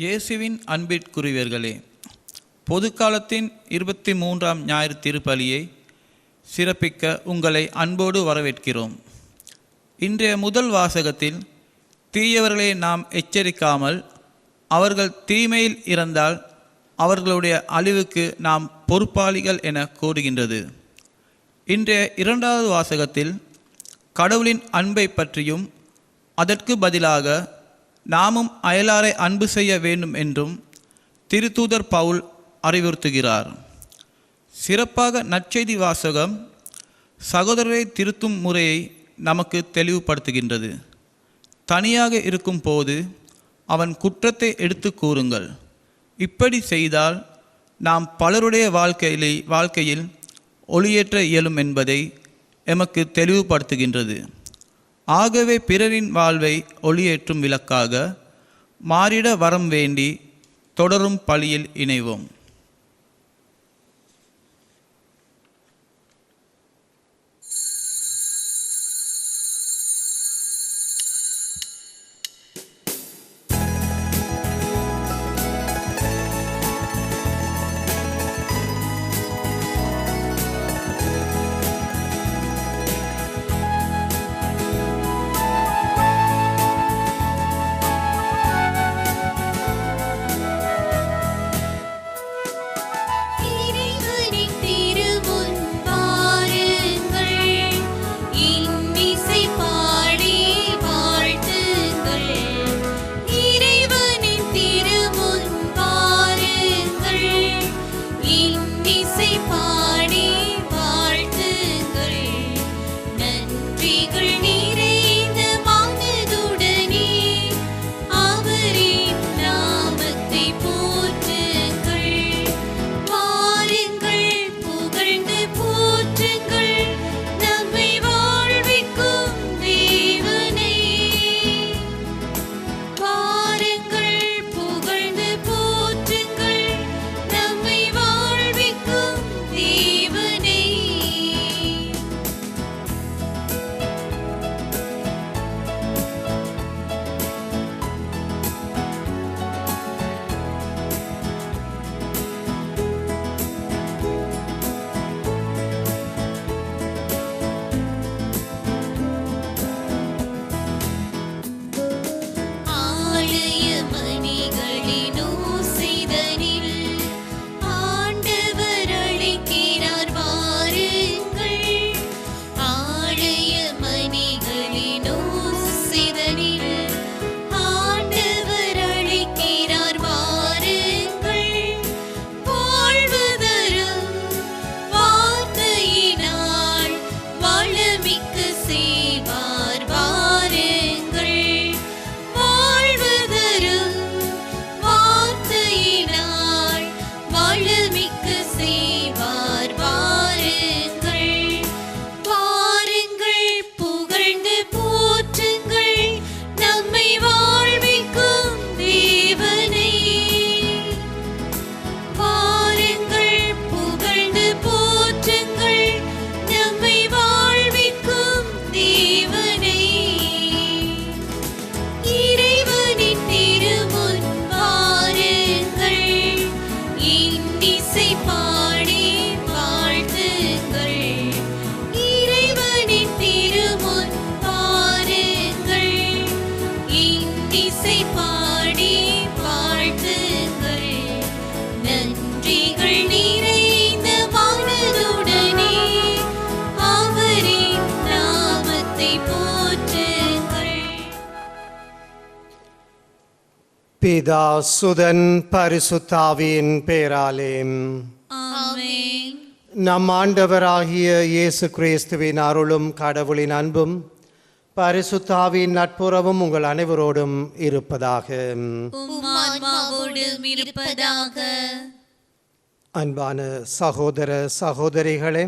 இயேசுவின் அன்பிற்குரியவர்களே, பொதுக்காலத்தின் 23ஆம் ஞாயிறு திருப்பலியை சிறப்பிக்க உங்களை அன்போடு வரவேற்கிறோம். இன்றைய முதல் வாசகத்தில் தீயவர்களை நாம் எச்சரிக்காமல் அவர்கள் தீமையில் இறந்தால் அவர்களுடைய அழிவுக்கு நாம் பொறுப்பாளிகள் என கூறுகின்றது. இன்றைய இரண்டாவது வாசகத்தில் கடவுளின் அன்பை பற்றியும் அதற்கு பதிலாக நாமும் அயலாரை அன்பு செய்ய வேண்டும் என்றும் திருத்தூதர் பவுல் அறிவுறுத்துகிறார். சிறப்பாக நற்செய்தி வாசகம் சகோதரரை திருத்தும் முறையை நமக்கு தெளிவுபடுத்துகின்றது. தனியாக இருக்கும் போது அவன் குற்றத்தை எடுத்து கூறுங்கள். இப்படி செய்தால் நாம் பலருடைய வாழ்க்கையில் ஒளியேற்ற இயலும் என்பதை எமக்கு தெளிவுபடுத்துகின்றது. ஆகவே பிறரின் வாழ்வை ஒளியேற்றும் விளக்காக மாறிட வரம் வேண்டி தொடரும் பலியில் இணைவோம். பிதா சுதன் பரிசுத்தாவியின் பெயராலே ஆமென். நம் ஆண்டவராகிய இயேசு கிறிஸ்துவின் அருளும் கடவுளின் அன்பும் பரிசுத்தாவின் நட்புறவும் உங்கள் அனைவரோடும் இருப்பதாக. உம் ஆன்மாவோடும் இருப்பதாக. அன்பான சகோதர சகோதரிகளே,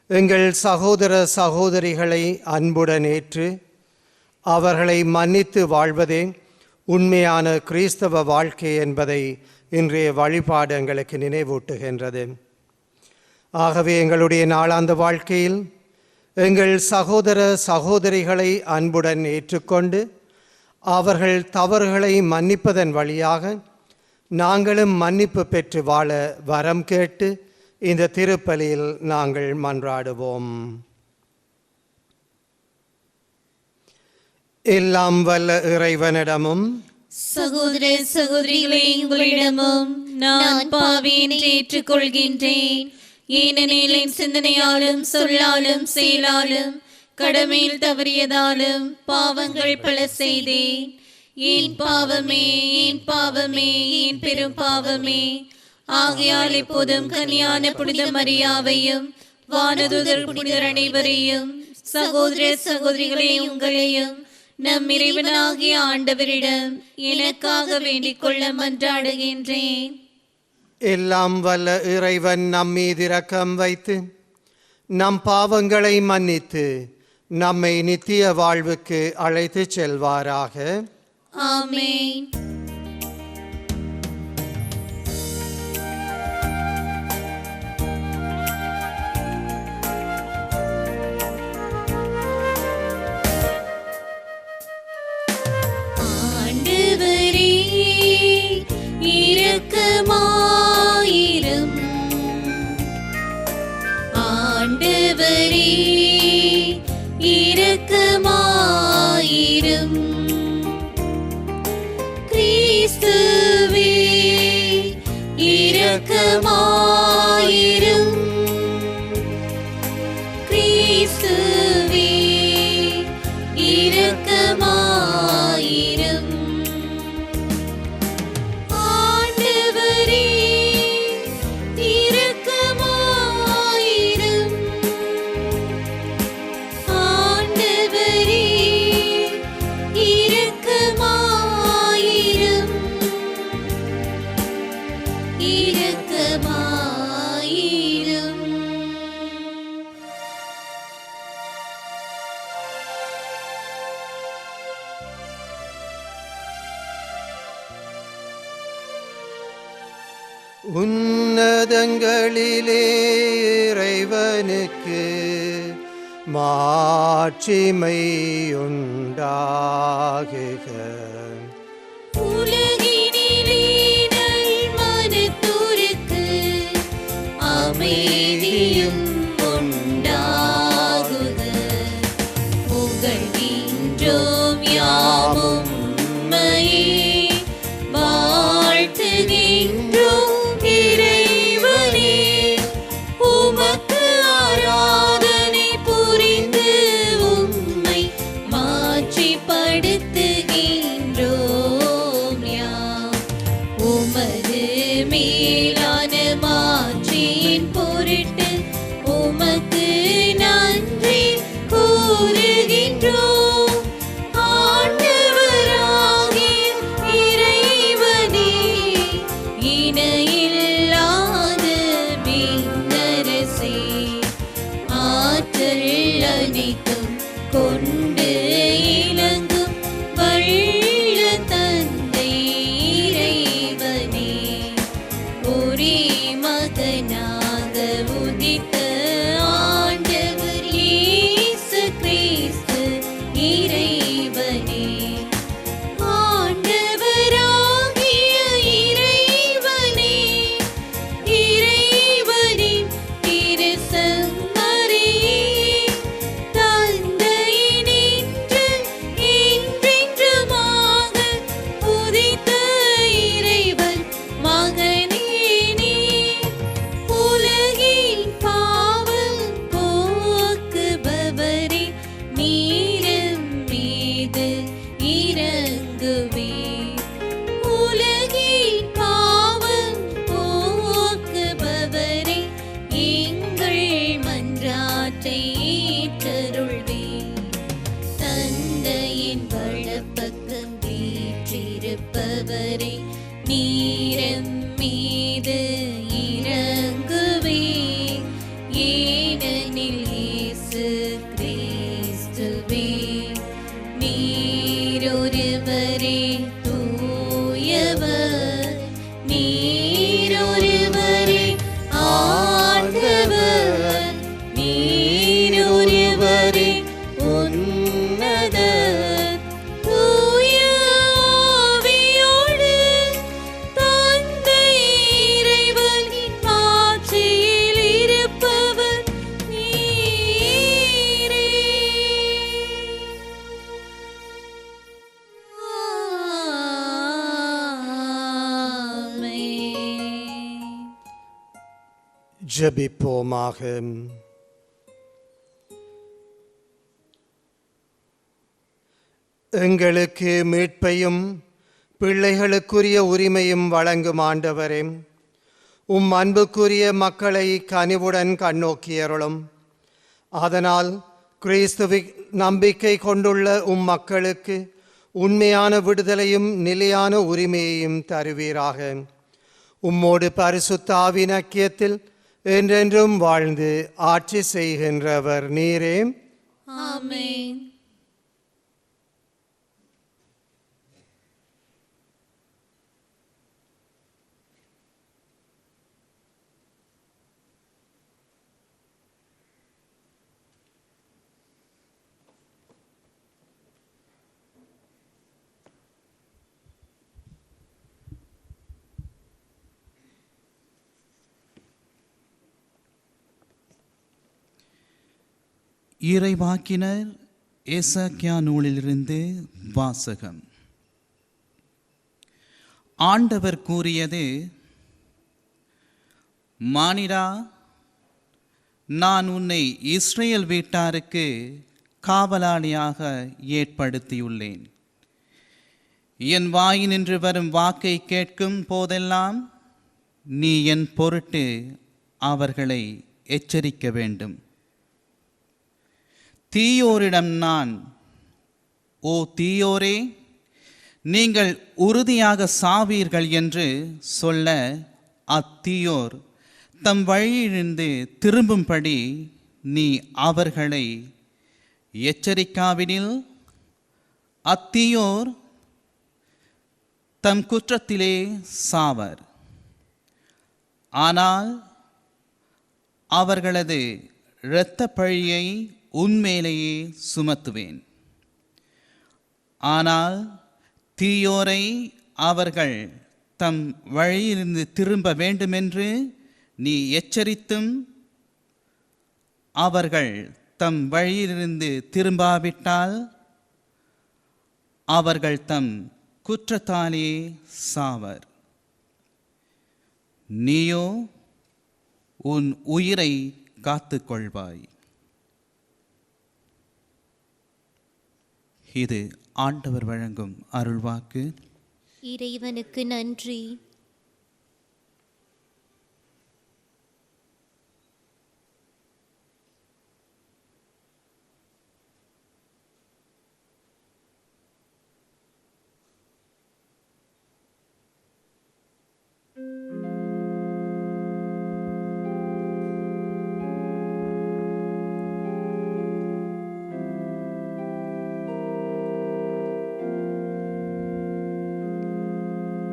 எங்கள் சகோதர சகோதரிகளை அன்புடன் ஏற்று அவர்களை மன்னித்து வாழ்வதே உண்மையான கிறிஸ்தவ வாழ்க்கை என்பதை இன்றைய வழிபாடு எங்களுக்கு நினைவூட்டுகின்றது. ஆகவே எங்களுடைய நாளாந்த வாழ்க்கையில் எங்கள் சகோதர சகோதரிகளை அன்புடன் ஏற்றுக்கொண்டு அவர்கள் தவறுகளை மன்னிப்பதன் வழியாக நாங்களும் மன்னிப்பு பெற்று வாழ வரம் கேட்டு இந்த திருப்பலியில் நாங்கள் மன்றாடுவோம். எல்லாம் வல்ல இறைவனிடமும் சகோதர சகோதரிகளே, உங்களிடமும் நான் பாவி என்று ஏற்றுக்கொள்கின்றேன். ஏனெனில் என் சிந்தனையாலும் சொல்லாலும் செயலாலும் கடமையில் தவறியதாலும் பாவங்கள் பல செய்தேன். ஏன் பாவமே, ஏன் பாவமே, ஏன் பெரும் பாவமே. ஆகையால் இப்போதும் கன்னியான புனித மரியாவையும் வானதூதர் புனிதர் அனைவரையும் சகோதர சகோதரிகளே உங்களையும் நம் இறைவனாகிய ஆண்டவரிடம் எனக்காக வேண்டிக் கொள்ள மன்றாடுகின்றேன். எல்லாம் வல்ல இறைவன் நம் மீது இரக்கம் வைத்து நம் பாவங்களை மன்னித்து நம்மை நித்திய வாழ்வுக்கு அழைத்துச் செல்வாராக. ஆமென். ஆண்டவரே இரக்கமாயிரும். ஆண்டவரே இரக்கமாயிரும். கிறிஸ்துவே இரக்கமாயிரும். கிறிஸ்துவே இரக்கமாயிரும். ஆண்டவரே இரக்கமாயிரும். ஆண்டவரே இரக்கமாயிரும். இரக்கமாயிரும். உன்னதங்களிலே இறைவனுக்கு மாட்சிமை உண்டாகுக. உலகினிலே நல்மனத்தோருக்கு அமைதியும் உண்டாகுக. புகழ்கின்றோம் யாமும் உம்மையே, வாழ்த்துகின்றோம் இறைவனே. உமக்கு ஆராதனை புரிந்து உம்மை மாட்சிப்படுத்துகின்றோம் யாம். உமது மேலான மாட்சியின் பொருட்டு உமக்கு நன்றி கூறுகின்றோம். ஆண்டவராகிய இறைவனே, இணையில்லாத விண்ணரசே, ஆற்றல் அனைத்தும் கொண்டு இலங்கும் வல்ல தந்தை இறைவனே, ஒரே மகனாக உதித்த ஆண்டவர் இயேசு கிறிஸ்து இறைவனே. ஆண்டவராகிய இறைவனே, இறைவனின் திருசமரியே, தந்தையினின்று என்றென்றுமாக உதித்த இறைவன் மகனே நீர். உலகின் பாவம் போக்குபவரே, நீரும் மீது இரங்குவீர். உலகின் பாவம் போக்குபவரே, எங்கள் மன்றாட்டை ஏற்றருள்வீர். தந்தையின் வலப்பக்கம் வீற்றிருப்பவரே, நீரும் மீது இரங்குவீர். ஏனெனில் இயேசு கிறிஸ்துவே நீரொருவரே தூயவர், நீரொருவரே ஆண்டவர், நீரொருவரே உன்னதர். தூய ஜெபிப்போமாக. எங்களுக்கு மீட்பையும் பிள்ளைகளுக்குரிய உரிமையும் வழங்கும் ஆண்டவரே, உம் அன்புக்குரிய மக்களை கனிவுடன் கண்ணோக்கியருளும். அதனால் கிறிஸ்துவி நம்பிக்கை கொண்டுள்ள உம் மக்களுக்கு உண்மையான விடுதலையும் நிலையான உரிமையையும் தருவீராக. உம்மோடு பரிசுத்த ஆவியின் ஐக்கியத்தில் என்றென்றும் வாழ்ந்து ஆட்சி செய்கின்றவர் நீரே. ஆமென். இறைவாக்கினர் எசேக்கியா நூலிலிருந்து வாசகம். ஆண்டவர் கூறியது, மானிடா, நான் உன்னை இஸ்ரேல் வீட்டாருக்கு காவலாளியாக ஏற்படுத்தியுள்ளேன். என் வாயினின்று வரும் வாக்கை கேட்கும் போதெல்லாம் நீ என் பொருட்டு அவர்களை எச்சரிக்க வேண்டும். தீயோரிடம் நான், ஓ தீயோரே, நீங்கள் உறுதியாக சாவீர்கள் என்று சொல்ல அத்தீயோர் தம் வழியிலிருந்து திரும்பும்படி நீ அவர்களை எச்சரிக்காவிடில் அத்தீயோர் தம் குற்றத்திலே சாவர். ஆனால் அவர்களது இரத்த பழியை உன்மேலேயே சுமத்துவேன். ஆனால் தீயோரை அவர்கள் தம் வழியிலிருந்து திரும்ப வேண்டுமென்று நீ எச்சரித்தும் அவர்கள் தம் வழியிலிருந்து திரும்பாவிட்டால் அவர்கள் தம் குற்றத்தாலே சாவர். நீயோ உன் உயிரை காத்துக்கொள்வாய். இது ஆண்டவர் வழங்கும் அருள்வாக்கு. இறைவனுக்கு நன்றி.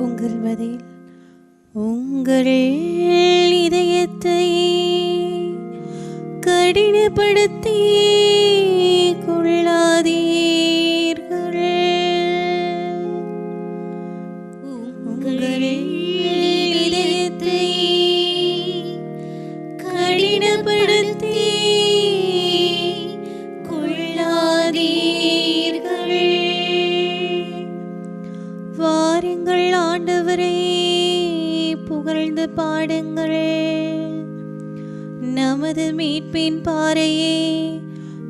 உங்கள் மதில் உங்கள் இதயத்தை கடினப்படுத்தி கொள்ளாதீர்கள். உங்கள் இதயத்தை கடினப்படுத்தி கொள்ளாதீர்கள். வாருங்கள், ஆண்டவரை புகழ்ந்து பாடுங்கள். நமது மீட்பின் பாறையே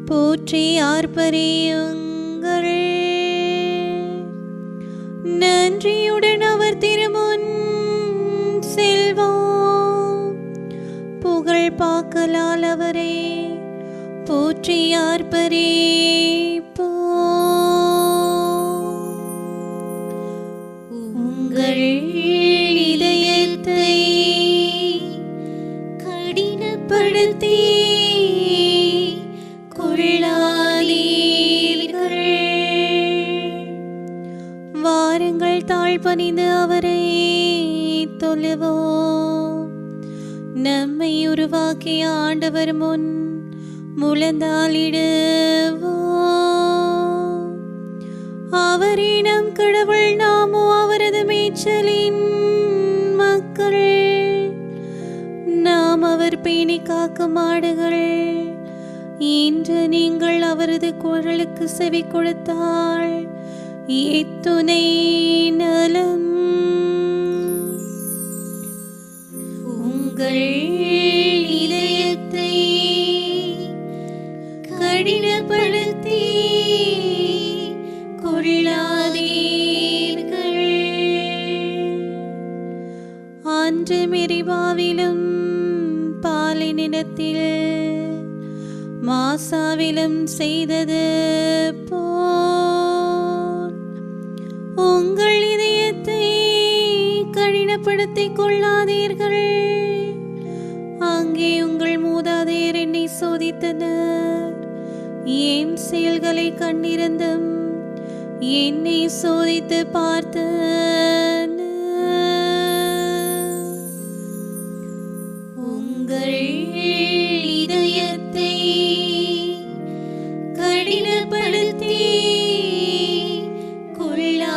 போற்றி ஆர்ப்பரியுங்கள். நன்றியுடன் அவர் திருமுன் செல்வோம். புகழ் பாக்கலால் அவரை போற்றி ஆர்ப்பரிப்போம். உங்கள் இதயத்தை கடினப்படுத்தி கொள்ளாதீர்கள். வாருங்கள், தாழ்பணிந்து அவரை தொழுவோம். நம்மை உருவாக்கிய ஆண்டவர் முன் முழந்தாளிடுவோம். அவரே நம் கடவுள், நாமோ அவரது மேய்ச்சலின் மக்கள். நாம் அவர் பேணி காக்கும் ஆடுகள். இன்று நீங்கள் அவரது குரலுக்கு செவி கொடுத்தால் இத்துணை நலம். உங்கள் தினத்தில் மாசாவிலும் செய்தது போல் உங்கள் இதயத்தை கடினப்படுத்திக் கொள்ளாதீர்கள். அங்கே உங்கள் மூதாதையர் என்னை சோதித்தனர். என் செயல்களை கண்டிருந்தும் என்னை சோதித்து பார்த்தனர். உங்கள் இதயத்தை கடினப்படுத்தி கொள்ளாதீர்கள்.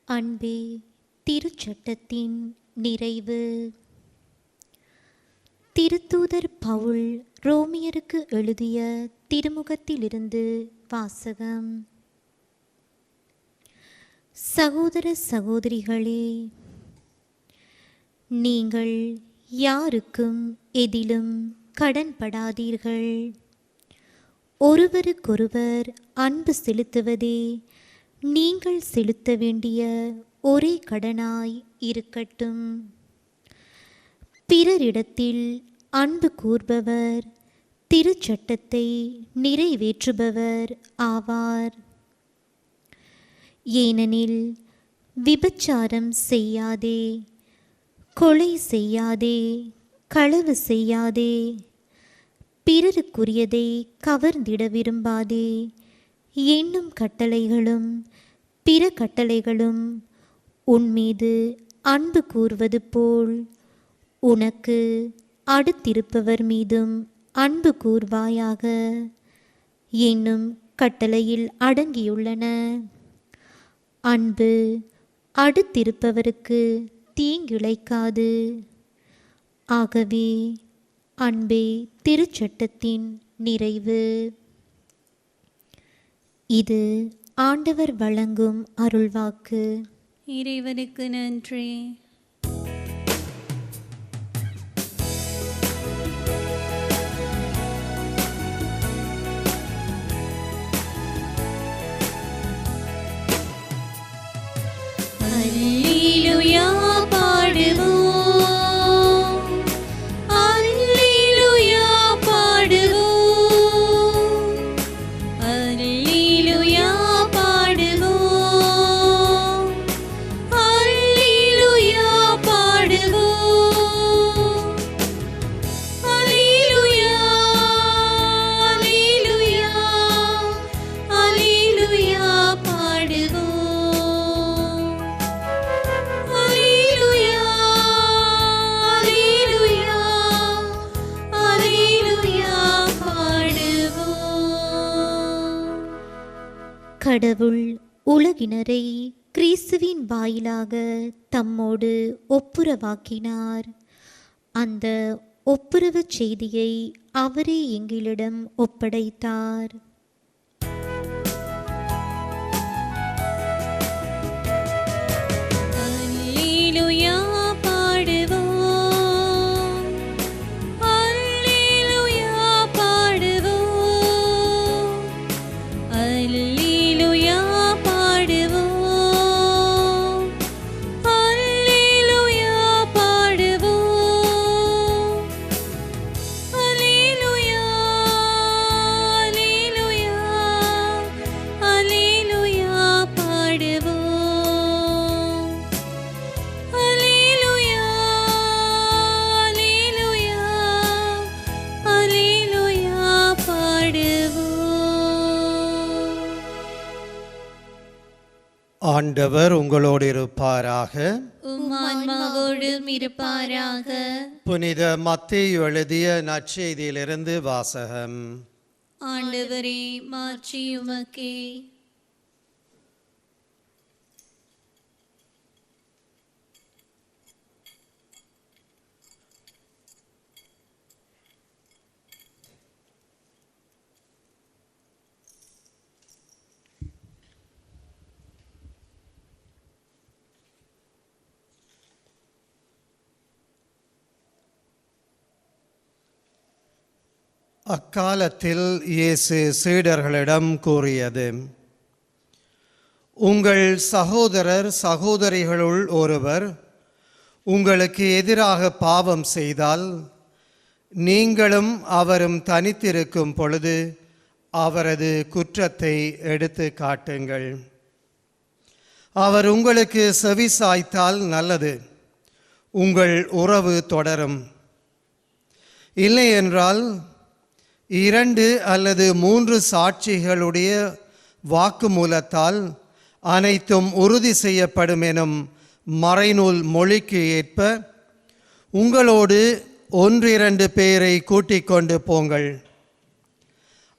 அன்பே திருச்சட்டத்தின் நிறைவு. திருத்தூதர் பவுல் ரோமியருக்கு எழுதிய திருமுகத்திலிருந்து வாசகம். சகோதர சகோதரிகளே, நீங்கள் யாருக்கும் எதிலும் கடன்படாதீர்கள். ஒருவருக்கொருவர் அன்பு செலுத்துவதே நீங்கள் செலுத்த வேண்டிய ஒரே கடனாய் இருக்கட்டும். பிறரிடத்தில் அன்பு கூர்பவர் திருச்சட்டத்தை நிறைவேற்றுபவர் ஆவார். ஏனெனில் விபச்சாரம் செய்யாதே, கொலை செய்யாதே, களவு செய்யாதே, பிறருக்குரியதை கவர்ந்திட விரும்பாதே என்னும் கட்டளைகளும் பிற கட்டளைகளும் உன்மீது அன்பு கூர்வது போல் உனக்கு அடுத்திருப்பவர் மீதும் அன்பு கூர்வாயாக என்னும் கட்டளையில் அடங்கியுள்ளன. அன்பு அடுத்திருப்பவருக்கு தீங்கிழைக்காது. ஆகவே அன்பே திருச்சட்டத்தின் நிறைவு. இது ஆண்டவர் வழங்கும் அருள்வாக்கு. இறைவனுக்கு நன்றி. அல்லேலூயா பாடுவோம், அல்லேலூயா பாடுவோம், அல்லேலூயா பாடுவோம், அல்லேலூயா பாடுவோம், அல்லேலூயா, அல்லேலூயா, அல்லேலூயா பாடுவோம், அல்லேலூயா, அல்லேலூயா, அல்லேலூயா பாடுவோம். கடவுள் உலகினரை கிறிஸ்துவின் வாயிலாக தம்மோடு ஒப்புரவாக்கினார். அந்த ஒப்புரவுச் செய்தியை அவரே எங்களிடம் ஒப்படைத்தார். அல்லேலூயா பாடுவோம், அல்லேலூயா பாடுவோம், அல்லேலூயா பாடுவோம், அல்லேலூயா பாடுவோம், அல்லேலூயா, அல்லேலூயா, அல்லேலூயா பாடுவோம், அல்லேலூயா, அல்லேலூயா, அல்லேலூயா பாடுவோம். ஆண்டவர் உங்களோடு இருப்பாராக. உம் ஆன்மாவோடும் இருப்பாராக. புனித மத்தேயு எழுதிய நற்செய்தியிலிருந்து வாசகம். ஆண்டவரே, மாட்சி உமக்கே. அக்காலத்தில் இயேசு சீடர்களிடம் கூறியது: உங்கள் சகோதரர் சகோதரிகளுள் ஒருவர் உங்களுக்கு எதிராக பாவம் செய்தால், நீங்களும் அவரும் தனித்திருக்கும் பொழுது அவரது குற்றத்தை எடுத்து காட்டுங்கள். அவர் உங்களுக்கு செவி சாய்த்தால் நல்லது, உங்கள் உறவு தொடரும். இல்லை என்றால் 2 அல்லது 3 சாட்சிகளுடைய வாக்குமூலத்தால் அனைத்தும் உறுதி செய்யப்படும் எனும் மறைநூல் மொழிக்கு ஏற்ப உங்களோடு 1-2 பேரை கூட்டிக் கொண்டு போங்கள்.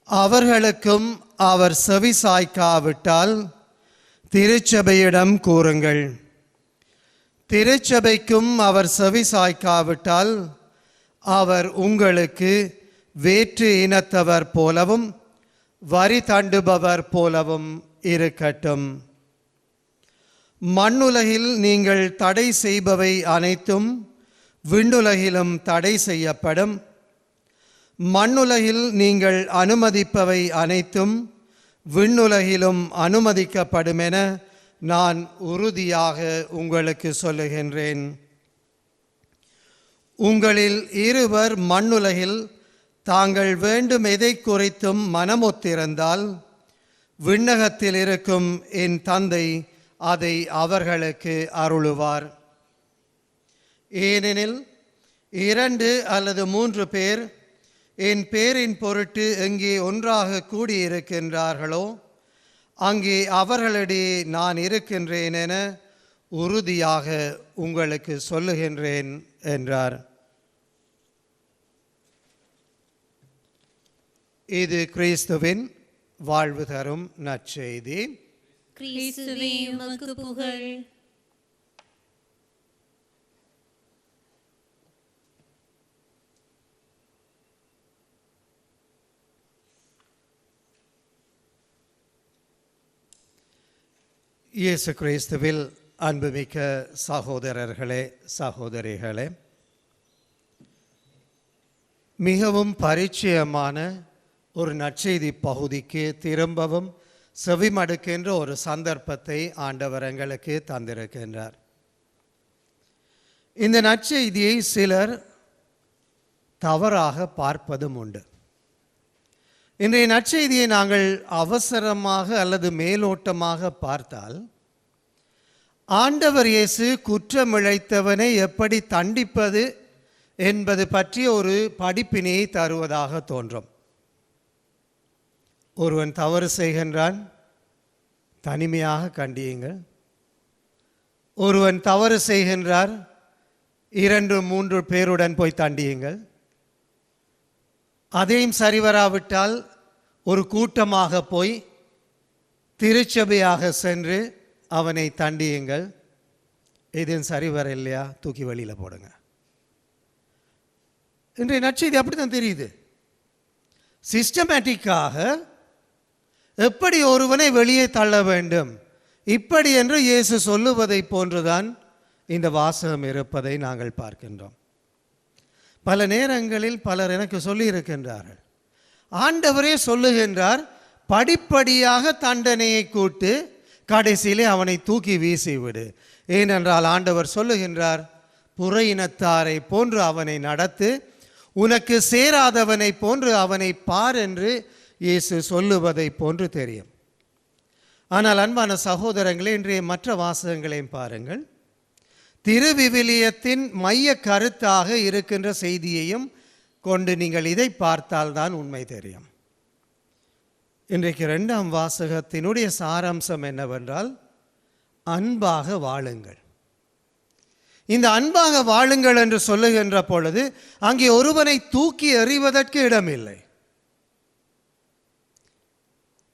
அவர்களுக்கும் அவர் செவி சாய்க்காவிட்டால் திருச்சபையிடம் கூறுங்கள். திருச்சபைக்கும் அவர் செவி சாய்க்காவிட்டால் அவர் உங்களுக்கு வேற்று இனத்தவர் போலவும் வரி தண்டுபவர் போலவும் இருக்கட்டும். மண்ணுலகில் நீங்கள் தடை செய்பவை அனைத்தும் விண்ணுலகிலும் தடை செய்யப்படும். மண்ணுலகில் நீங்கள் அனுமதிப்பவை அனைத்தும் விண்ணுலகிலும் அனுமதிக்கப்படும் என நான் உறுதியாக உங்களுக்கு சொல்லுகின்றேன். உங்களில் 2 மண்ணுலகில் தாங்கள் வேண்டும் எதை குறித்தும் மனமொத்திருந்தால், விண்ணகத்தில் இருக்கும் என் தந்தை அதை அவர்களுக்கு அருளுவார். ஏனெனில் 2 அல்லது 3 பேர் என் பேரின் பொருட்டு எங்கே ஒன்றாக கூடியிருக்கின்றார்களோ அங்கே அவர்களிடையே நான் இருக்கின்றேன் என உறுதியாக உங்களுக்கு சொல்லுகின்றேன் என்றார். இது கிறிஸ்துவின் வாழ்வு தரும் நற்செய்தி. கிறிஸ்துவே உமக்கு புகழ். இயேசு கிறிஸ்துவில் அன்புமிக்க சகோதரர்களே, சகோதரிகளே, மிகவும் பரிச்சயமான ஒரு நற்செய்தி பகுதிக்கு திரும்பவும் செவிமடுக்கின்ற ஒரு சந்தர்ப்பத்தை ஆண்டவர் எங்களுக்கு தந்திருக்கின்றார். இந்த நற்செய்தியை சிலர் தவறாக பார்ப்பதும் உண்டு. இன்றைய நற்செய்தியை நாங்கள் அவசரமாக அல்லது மேலோட்டமாக பார்த்தால், ஆண்டவர் இயேசு குற்றமிழைத்தவனை எப்படி தண்டிப்பது என்பது பற்றி ஒரு படிப்பினையை தருவதாக தோன்றும். ஒருவன் தவறு செய்கின்றான், தனிமையாக கண்டியுங்கள். ஒருவன் தவறு செய்கின்றார், 2-3 பேருடன் போய் தண்டியுங்கள். அதையும் சரிவராவிட்டால் ஒரு கூட்டமாக போய் திருச்சபையாக சென்று அவனை தண்டியுங்கள். இதுவும் சரிவர இல்லையா, தூக்கி வெளியில் போடுங்க. இன்றைய நற்செய்தி அப்படி தான் தெரியுது. சிஸ்டமேட்டிக்காக எப்படி ஒருவனை வெளியே தள்ள வேண்டும் இப்படி என்று இயேசு சொல்லுவதை போன்றுதான் இந்த வாசகம் இருப்பதை நாங்கள் பார்க்கின்றோம். பல நேரங்களில் பலர் எனக்கு சொல்லி இருக்கின்றார்கள், ஆண்டவரே சொல்லுகின்றார் படிப்படியாக தண்டனையை கூட்டு கடைசியிலே அவனை தூக்கி வீசிவிடு. ஏனென்றால் ஆண்டவர் சொல்லுகின்றார், புற இனத்தாரை போன்று அவனை நடத்து, உனக்கு சேராதவனை போன்று அவனை பார் என்று இயேசு சொல்லுவதை போன்று தெரியும். ஆனால் அன்பான சகோதரங்களே, இன்றைய மற்ற வாசகங்களையும் பாருங்கள். திருவிவிலியத்தின் மைய கருத்தாக இருக்கின்ற செய்தியையும் கொண்டு நீங்கள் இதை பார்த்தால்தான் உண்மை தெரியும். இன்றைக்கு 2ஆம் வாசகத்தினுடைய சாராம்சம் என்னவென்றால், அன்பாக வாழுங்கள். இந்த அன்பாக வாழுங்கள் என்று சொல்லுகின்ற பொழுது அங்கே ஒருவனை தூக்கி எறிவதற்கு இடமில்லை.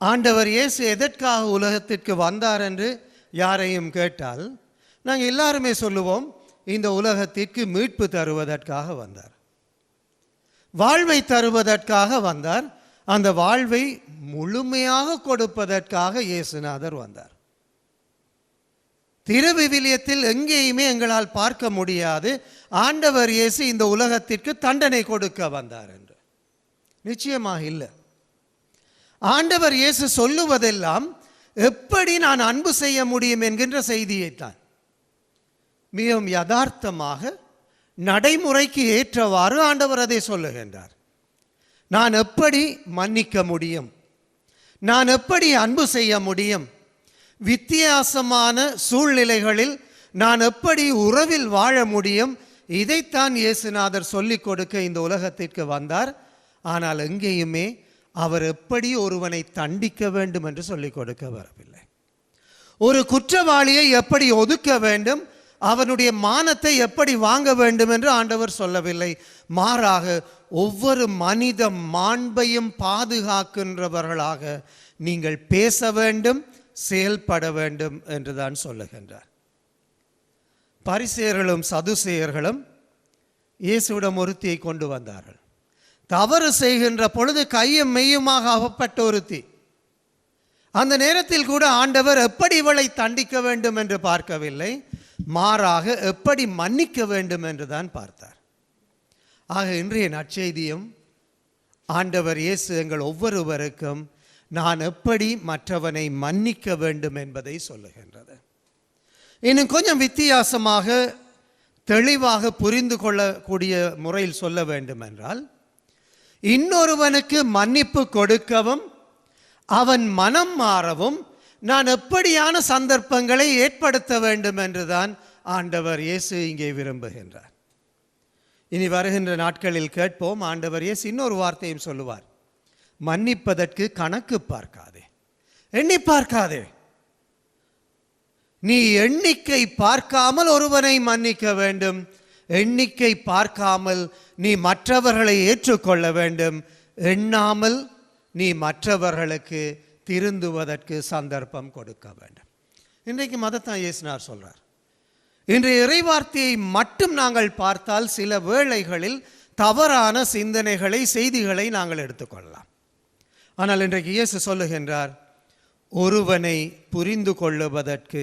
ஆண்டவர் இயேசு எதற்காக உலகத்திற்கு வந்தார் என்று யாரையும் கேட்டால் நாங்கள் எல்லாருமே சொல்லுவோம், இந்த உலகத்திற்கு மீட்பு தருவதற்காக வந்தார், வாழ்வை தருவதற்காக வந்தார், அந்த வாழ்வை முழுமையாக கொடுப்பதற்காக இயேசுநாதர் வந்தார். திருவிவிலியத்தில் எங்கேயுமே எங்களால் பார்க்க முடியாது ஆண்டவர் இயேசு இந்த உலகத்திற்கு தண்டனை கொடுக்க வந்தார் என்று. நிச்சயமாக இல்லை. ஆண்டவர் இயேசு சொல்லுவதெல்லாம் எப்படி நான் அன்பு செய்ய முடியும் என்கின்ற செய்தியைத்தான். மிகவும் யதார்த்தமாக நடைமுறைக்கு ஏற்றவாறு ஆண்டவர் அதை சொல்லுகின்றார். நான் எப்படி மன்னிக்க முடியும், நான் எப்படி அன்பு செய்ய முடியும், வித்தியாசமான சூழ்நிலைகளில் நான் எப்படி உறவில் வாழ முடியும், இதைத்தான் இயேசுநாதர் சொல்லிக் கொடுக்க இந்த உலகத்திற்கு வந்தார். ஆனால் எங்கேயுமே அவர் எப்படி ஒருவனை தண்டிக்க வேண்டும் என்று சொல்லிக் கொடுக்க வரவில்லை. ஒரு குற்றவாளியை எப்படி ஒதுக்க வேண்டும், அவனுடைய மானத்தை எப்படி வாங்க வேண்டும் என்று ஆண்டவர் சொல்லவில்லை. மாறாக ஒவ்வொரு மனித மாண்பையும் பாதுகாக்கின்றவர்களாக நீங்கள் பேச வேண்டும், செயல்பட வேண்டும் என்றுதான் சொல்லுகின்றார். பரிசேயர்களும் சதுசேயர்களும் இயேசுவிடம் ஒருத்தியை கொண்டு வந்தார்கள். தவறு செய்கின்ற பொழுது கையும் மெய்யுமாக அகப்பட்ட ஒருத்தி. அந்த நேரத்தில் கூட ஆண்டவர் எப்படி இவளை தண்டிக்க வேண்டும் என்று பார்க்கவில்லை, மாறாக எப்படி மன்னிக்க வேண்டும் என்று தான் பார்த்தார். ஆக இன்றைய நற்செய்தியும் ஆண்டவர் இயேசு எங்கள் ஒவ்வொருவருக்கும் நான் எப்படி மற்றவனை மன்னிக்க வேண்டும் என்பதை சொல்லுகின்றது. இன்னும் கொஞ்சம் வித்தியாசமாக தெளிவாக புரிந்து கொள்ளக்கூடிய முறையில் சொல்ல வேண்டும் என்றால், இன்னொருவனுக்கு மன்னிப்பு கொடுக்கவும் அவன் மனம் மாறவும் நான் எப்படியான சந்தர்ப்பங்களை ஏற்படுத்த வேண்டும் என்றுதான் ஆண்டவர் இயேசு இங்கே விரும்புகின்றார். இனி வருகின்ற நாட்களில் கேட்போம், ஆண்டவர் இயேசு இன்னொரு வார்த்தையும் சொல்லுவார், மன்னிப்பதற்கு கணக்கு பார்க்காதே, எண்ணி பார்க்காதே. நீ எண்ணிக்கை பார்க்காமல் ஒருவனை மன்னிக்க வேண்டும், எண்ணிக்கை பார்க்காமல் நீ மற்றவர்களை ஏற்றுக்கொள்ள வேண்டும், எண்ணாமல் நீ மற்றவர்களுக்கு திருந்துவதற்கு சந்தர்ப்பம் கொடுக்க வேண்டும். இன்றைக்கு மதத்தான் இயேசுனார் சொல்றார். இன்றைய இறைவார்த்தையை மட்டும் நாங்கள் பார்த்தால் சில வேளைகளில் தவறான சிந்தனைகளை, செய்திகளை நாங்கள் எடுத்துக்கொள்ளலாம். ஆனால் இன்றைக்கு இயேசு சொல்லுகின்றார், ஒருவனை புரிந்து கொள்ளுவதற்கு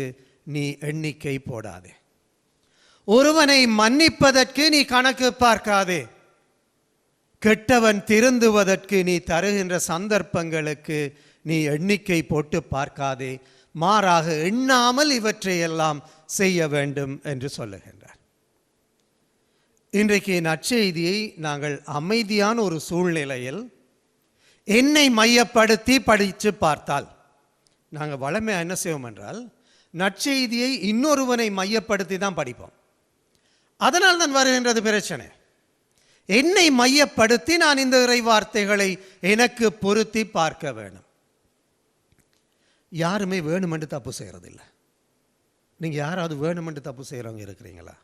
நீ எண்ணிக்கை போடாதே, ஒருவனை மன்னிப்பதற்கு நீ கணக்கு பார்க்காதே, கெட்டவன் திருந்துவதற்கு நீ தருகின்ற சந்தர்ப்பங்களுக்கு நீ எண்ணிக்கை போட்டு பார்க்காதே, மாறாக எண்ணாமல் இவற்றையெல்லாம் செய்ய வேண்டும் என்று சொல்லுகின்றார். இன்றைக்கு நற்செய்தியை நாங்கள் அமைதியான ஒரு சூழ்நிலையில் என்னை மையப்படுத்தி படித்து பார்த்தால், நாங்கள் வளமையாக என்ன செய்வோம் என்றால் நற்செய்தியை இன்னொருவனை மையப்படுத்தி தான் படிப்போம். அதனால் தான் வருகின்றது பிரச்சனை. என்னை மையப்படுத்தி நான் இந்த இறை வார்த்தைகளை எனக்கு பொருத்தி பார்க்க வேண்டும். யாருமே வேணுமென்று தப்பு செய்கிறதில்லை. நீங்கள் யாராவது வேணுமென்று தப்பு செய்கிறவங்க இருக்கிறீங்களா?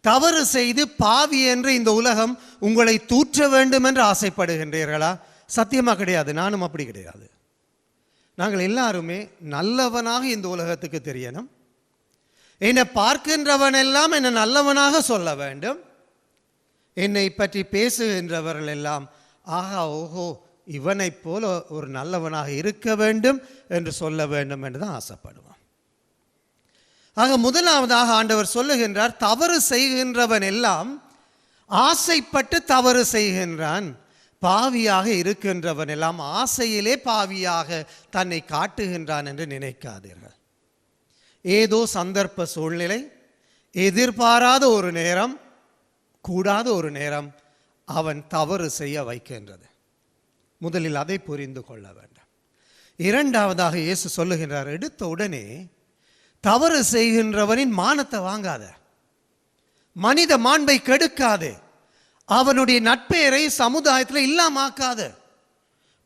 தவறு செய்து பாவி என்று இந்த உலகம் உங்களை தூற்ற வேண்டும் என்று ஆசைப்படுகின்றீர்களா? சத்தியமாக கிடையாது. நானும் அப்படி கிடையாது. நாங்கள் எல்லாருமே நல்லவனாக இந்த உலகத்துக்கு தெரியணும். என்னை பார்க்கின்றவன் எல்லாம் என்னை நல்லவனாக சொல்ல வேண்டும். என்னை பற்றி பேசுகின்றவர்கள் எல்லாம் ஆஹா ஓஹோ இவனைப் போல ஒரு நல்லவனாக இருக்க வேண்டும் என்று சொல்ல வேண்டும் என்று தான் ஆசைப்படுவான். ஆக முதலாவதாக ஆண்டவர் சொல்லுகின்றார், தவறு செய்கின்றவன் எல்லாம் ஆசைப்பட்டு தவறு செய்கின்றான், பாவியாக இருக்கின்றவன் எல்லாம் ஆசையிலே பாவியாக தன்னை காட்டுகின்றான் என்று நினைக்காதீர்கள். ஏதோ சந்தர்ப்ப சூழ்நிலை, எதிர்பாராத ஒரு நேரம், கூடாத ஒரு நேரம் அவன் தவறு செய்ய வைக்கின்றது. முதலில் அதை புரிந்து கொள்ள வேண்டும். இரண்டாவதாக இயேசு சொல்லுகின்றார், எடுத்த உடனே தவறு செய்கின்றவனின் மானத்தை வாங்காத, மனித மாண்பை கெடுக்காதே, அவனுடைய நட்பெயரை சமுதாயத்தில் இல்லாமாக்காத.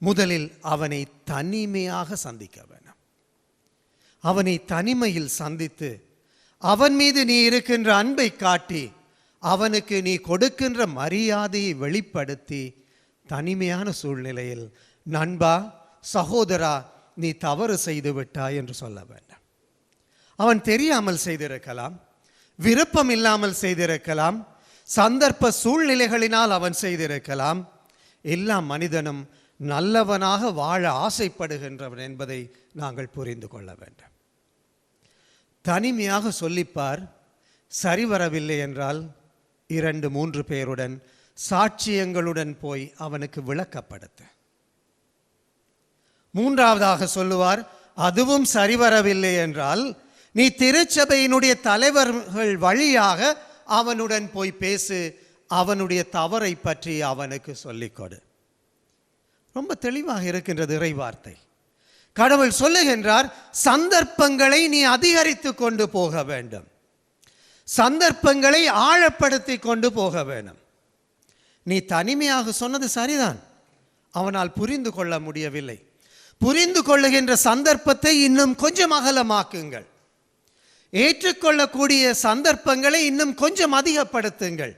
முதலில் அவனை தனிமையாக சந்திக்க வேண்டும். அவனை தனிமையில் சந்தித்து அவன் மீது நீ இருக்கின்ற அன்பை காட்டி அவனுக்கு நீ கொடுக்கின்ற மரியாதையை வெளிப்படுத்தி தனிமையான சூழ்நிலையில் நண்பா, சகோதரா, நீ தவறு செய்து விட்டாய் என்று சொல்ல வேண்டும். அவன் தெரியாமல் செய்திருக்கலாம், விருப்பம் இல்லாமல் செய்திருக்கலாம், சந்தர்ப்ப சூழ்நிலைகளினால் அவன் செய்திருக்கலாம். எல்லா மனிதனும் நல்லவனாக வாழ ஆசைப்படுகின்றவன் என்பதை நாங்கள் புரிந்து கொள்ள வேண்டும். தனிமையாக சொல்லிப்பார், சரிவரவில்லை என்றால் 2-3 பேருடன் சாட்சியங்களுடன் போய் அவனுக்கு விளக்கப்படுத்த. மூன்றாவதாக சொல்லுவார், அதுவும் சரிவரவில்லை என்றால் நீ திருச்சபையினுடைய தலைவர்கள் வழியாக அவனுடன் போய் பேசு, அவனுடைய தவறை பற்றி அவனுக்கு சொல்லிக் கொடு. ரொம்ப தெளிவாக இருக்கின்றது இறை வார்த்தை. கடவுள் சொல்லுகின்றார், சந்தர்ப்பங்களை நீ அதிகரித்து கொண்டு போக வேண்டும், சந்தர்ப்பங்களை ஆழப்படுத்தி கொண்டு போக வேண்டும். நீ தனிமையாக சொன்னது சரிதான், அவனால் புரிந்து கொள்ள முடியவில்லை. புரிந்து கொள்ளுகின்ற சந்தர்ப்பத்தை இன்னும் கொஞ்சம் அகலமாக்குங்கள், ஏற்றுக்கொள்ளக்கூடிய சந்தர்ப்பங்களை இன்னும் கொஞ்சம் அதிகப்படுத்துங்கள்,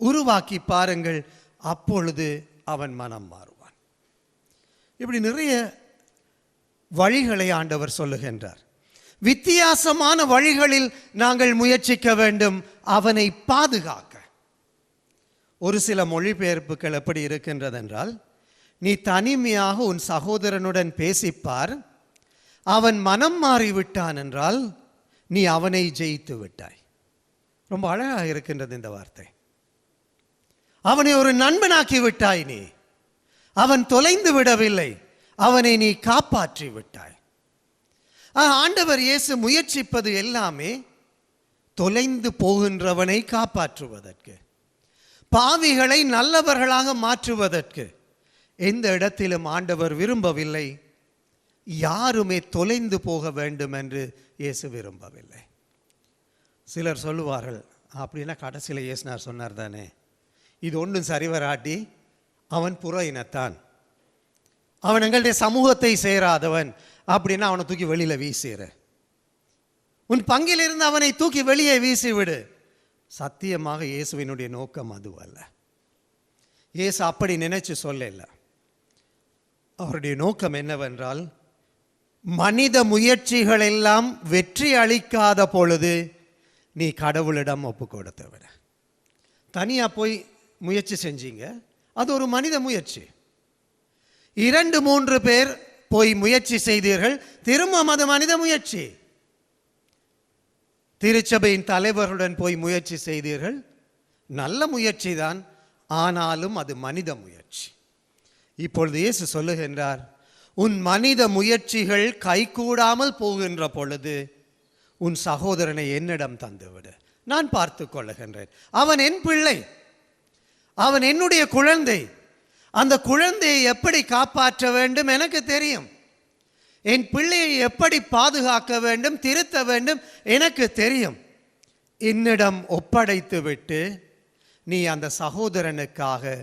உருவாக்கி பாருங்கள், அப்பொழுது அவன் மனம் மாறுவான். இப்படி நிறைய வழிகளை ஆண்டவர் சொல்லுகின்றார். வித்தியாசமான வழிகளில் நாங்கள் முயற்சிக்க வேண்டும் அவனை பாதுகாக்க. ஒரு சில மொழிபெயர்ப்புகள் எப்படி இருக்கின்றது என்றால், நீ தனிமையாக உன் சகோதரனுடன் பேசிப்பார், அவன் மனம் மாறிவிட்டான் என்றால் நீ அவனை ஜெயித்து விட்டாய். ரொம்ப அழகாக இருக்கின்றது இந்த வார்த்தை. அவனை ஒரு நண்பனாக்கி விட்டாய் நீ, அவன் தொலைந்து விடவில்லை, அவனை நீ காப்பாற்றி விட்டாய். ஆண்டவர் இயேசு முயற்சிப்பது எல்லாமே தொலைந்து போகின்றவனை காப்பாற்றுவதற்கு, பாவிகளை நல்லவர்களாக மாற்றுவதற்கு. எந்த இடத்திலும் ஆண்டவர் விரும்பவில்லை யாருமே தொலைந்து போக வேண்டும் என்று இயேசு விரும்பவில்லை. சிலர் சொல்லுவார்கள், அப்படின்னா கடைசியில் இயேசுனார் சொன்னார் தானே, இது ஒன்றும் சரிவராட்டி அவன் புற இனத்தான், அவன் எங்களுடைய சமூகத்தை சேராதவன், அப்படின்னா அவனை தூக்கி வெளியில் வீசிற, உன் பங்கிலிருந்து அவனை தூக்கி வெளியே வீசிவிடு. சத்தியமாக இயேசுவினுடைய நோக்கம் அதுவல்ல. இயேசு அப்படி நினைச்சு சொல்லல. அவருடைய நோக்கம் என்னவென்றால், மனித முயற்சிகள் எல்லாம் வெற்றி அளிக்காத பொழுது நீ கடவுளிடம் ஒப்பு கொடுத்து விட. தனியாக போய் முயற்சி செஞ்சீங்க, அது ஒரு மனித முயற்சி. 2-3 பேர் போய் முயற்சி செய்தீர்கள், திரும்ப அது மனித முயற்சி. திருச்சபையின் தலைவர்களுடன் போய் முயற்சி செய்தீர்கள், நல்ல முயற்சி தான், ஆனாலும் அது மனித முயற்சி. இப்பொழுது இயேசு சொல்லுகின்றார், உன் மனித முயற்சிகள் கைகூடாமல் போகின்ற பொழுது உன் சகோதரனை என்னிடம் தந்துவிடு, நான் பார்த்து கொள்ளுகின்றேன். அவன் என் பிள்ளை, அவன் என்னுடைய குழந்தை. அந்த குழந்தையை எப்படி காப்பாற்ற வேண்டும் எனக்கு தெரியும், என் பிள்ளையை எப்படி பாதுகாக்க வேண்டும், திருத்த வேண்டும் எனக்கு தெரியும். என்னிடம் ஒப்படைத்து விட்டு நீ அந்த சகோதரனுக்காக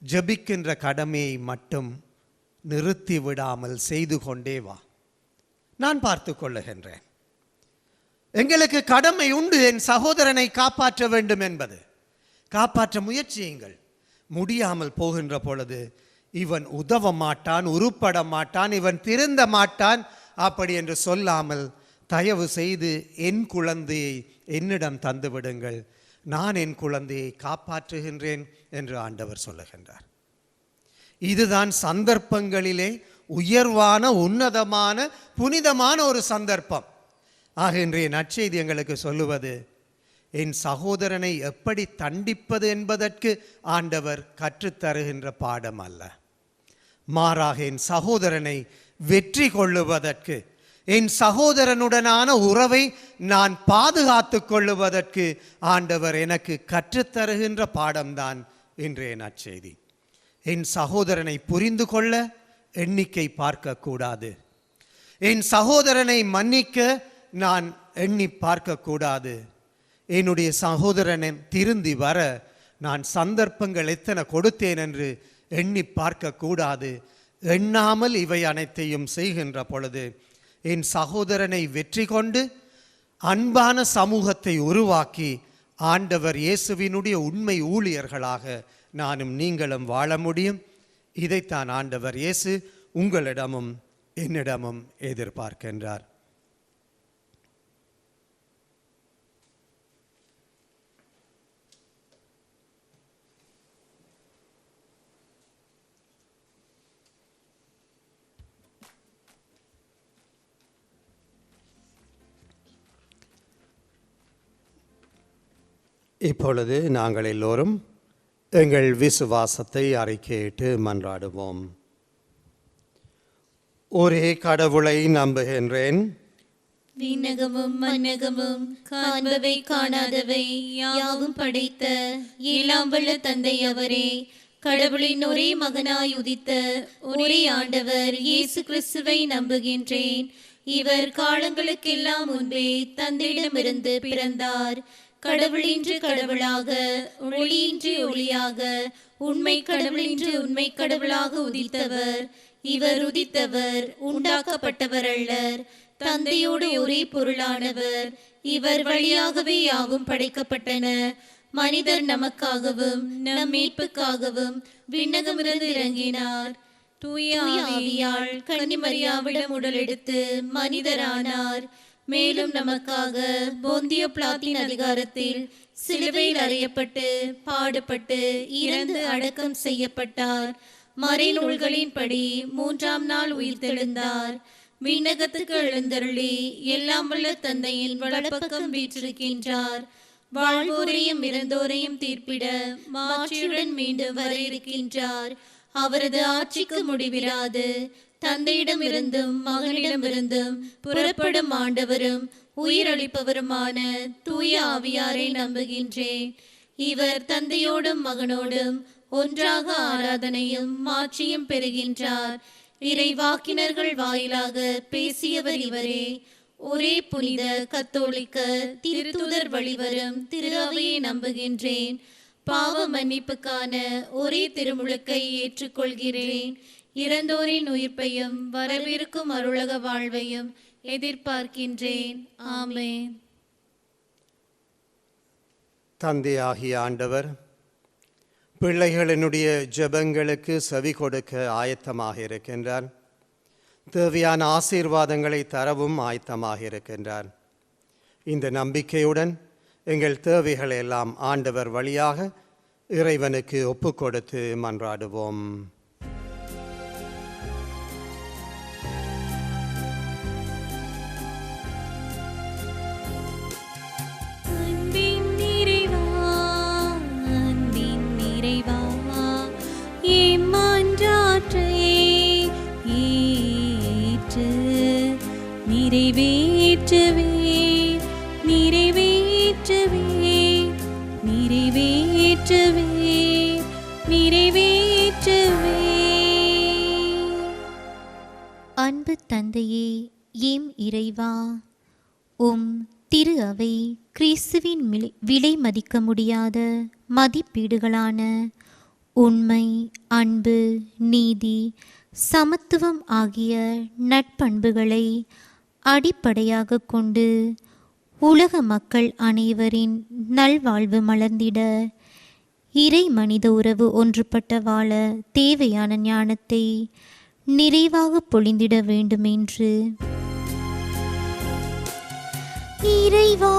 ஜெபிக்கின்ற கடமையை மட்டும் நிறுத்தி விடாமல் செய்து கொண்டே வா, நான் பார்த்து கொள்ளுகின்றேன். எங்களுக்கு கடமை உண்டு, என் சகோதரனை காப்பாற்ற வேண்டும் என்பது. காப்பாற்ற முயற்சியுங்கள். முடியாமல் போகின்ற பொழுது இவன் உதவ மாட்டான், உருப்பட மாட்டான், இவன் திருந்த மாட்டான் அப்படி என்று சொல்லாமல் தயவு செய்து என் குழந்தையை என்னிடம் தந்து விடுங்கள், நான் என் குழந்தையை காப்பாற்றுகின்றேன் என்று ஆண்டவர் சொல்லுகின்றார். இதுதான் சந்தர்ப்பங்களிலே உயர்வான, உன்னதமான, புனிதமான ஒரு சந்தர்ப்பம். ஆக இன்றைய நற்செய்தி எங்களுக்கு சொல்லுவது, என் சகோதரனை எப்படி தண்டிப்பது என்பதற்கு ஆண்டவர் கற்றுத்தருகின்ற பாடம் அல்ல, மாறாக என் சகோதரனை வெற்றி கொள்ளுவதற்கு, என் சகோதரனுடனான உறவை நான் பாதுகாத்து கொள்ளுவதற்கு ஆண்டவர் எனக்கு கற்றுத்தருகின்ற பாடம்தான் இன்றைய நற்செய்தி. என் சகோதரனை புரிந்து கொள்ள எண்ணிக்கை பார்க்கக்கூடாது, என் சகோதரனை மன்னிக்க நான் எண்ணி பார்க்கக்கூடாது, என்னுடைய சகோதரனை திருந்தி வர நான் சந்தர்ப்பங்கள் எத்தனை கொடுத்தேன் என்று எண்ணி பார்க்கக்கூடாது. எண்ணாமல் இவை அனைத்தையும் செய்கின்ற பொழுது என் சகோதரனை வெற்றி கொண்டு அன்பான சமூகத்தை உருவாக்கி ஆண்டவர் இயேசுவினுடைய உண்மை ஊழியர்களாக நானும் நீங்களும் வாழ முடியும். இதைத்தான் ஆண்டவர் இயேசு உங்களிடமும் என்னிடமும் எதிர்பார்க்கின்றார். இப்பொழுது நாங்கள் எல்லோரும் எங்கள் விசுவாசத்தை அறிக்கையிட்டு மன்றாடுவோம். ஒரே கடவுளை நம்புகின்றேன். விண்ணகமும் மன்னகமும் காண்பவை காணாதவை யாவும் படைத்த எல்லாம் வல்ல தந்தை அவரே, கடவுளின் ஒரே மகனாய் உதித்த ஒரே ஆண்டவர் இயேசு கிறிஸ்துவை நம்புகின்றேன். இவர் காலங்களுக்கெல்லாம் முன்பே தந்தையிடமிருந்து பிறந்தார். கடவுளின்று கடவுளாக, ஒளியின்றி ஒளியாக, உண்மை கடவுளின்று உண்மை கடவுளாக உதித்தவர். இவர் உதித்தவர், உண்டாக்கப்பட்டவர் அல்லர், தந்தையோடு ஒரே பொருளானவர். இவர் வழியாகவே யாவும் படைக்கப்பட்டன. மனிதர் நமக்காகவும் நம் மீட்புக்காகவும் விண்ணகமிருந்து இறங்கினார். தூய ஆவியால் கன்னிமரியாவிடம் உடலெடுத்து மனிதரானார். மேலும் நமக்காக போந்திய பிலாத்தின் அதிகாரத்தில் சிலுவையில் அறையப்பட்டு பாடுபட்டு இறந்து அடக்கம் செய்யப்பட்டார். மறைநூல்களின்படி 3ஆம் நாள் உயிர்த்தெழுந்தார். விண்ணகத்துக்கு எழுந்தருளி எல்லாம் வல்ல தந்தையின் வலப்பக்கம் வீற்றிருக்கின்றார். வாழ்வோரையும் இறந்தோரையும் தீர்ப்பிட மாட்சியுடன் மீண்டும் வர இருக்கின்றார். அவரது ஆட்சிக்கு முடிவிராது. தந்தையிடமிருந்தும் மகனிடமிருந்தும் புறப்படும் ஆண்டவரும் உயிரளிப்பவருமான தூய ஆவியாரை நம்புகின்றேன். இவர் தந்தையோடும் மகனோடும் ஒன்றாக ஆராதனையும் மாட்சியும் பெறுகின்றார். இறைவாக்கினர்கள் வாயிலாக பேசியவர் இவரே. ஒரே புனித கத்தோலிக்க திருத்துதர் வழிவரும் திரு அவையை நம்புகின்றேன். பாவ மன்னிப்புக்கான ஒரே திருமுழுக்கை ஏற்றுக்கொள்கிறேன். இறந்தோரின் உயிர்ப்பையும் வரவிருக்கும் அருளக வாழ்வையும் எதிர்பார்க்கின்றேன். ஆமென். தந்தையாகிய ஆண்டவர் பிள்ளைகளினுடைய ஜெபங்களுக்கு செவி கொடுக்க ஆயத்தமாக இருக்கின்றார். தேவையான ஆசீர்வாதங்களை தரவும் ஆயத்தமாக இருக்கின்றார். இந்த நம்பிக்கையுடன் எங்கள் தேவைகளை எல்லாம் ஆண்டவர் வழியாக இறைவனுக்கு ஒப்புக் கொடுத்து மன்றாடுவோம். நிறைவேற்றவே நிறைவேற்றவே நிறைவேற்றவே நிறைவேற்றவே. அன்பு தந்தையே, எம் இறைவா, உம் திரு அவை கிறிஸ்துவின் விலை மதிக்க முடியாத மதிப்பீடுகளான உண்மை, அன்பு, நீதி, சமத்துவம் ஆகிய நட்பண்புகளை அடிப்படையாக கொண்டு உலக மக்கள் அனைவரின் நல்வாழ்வு மலர்ந்திட இறை மனித உறவு ஒன்றுபட்ட வாழ தேவையான ஞானத்தை நிறைவாக பொழிந்திட வேண்டுமென்று இறைவா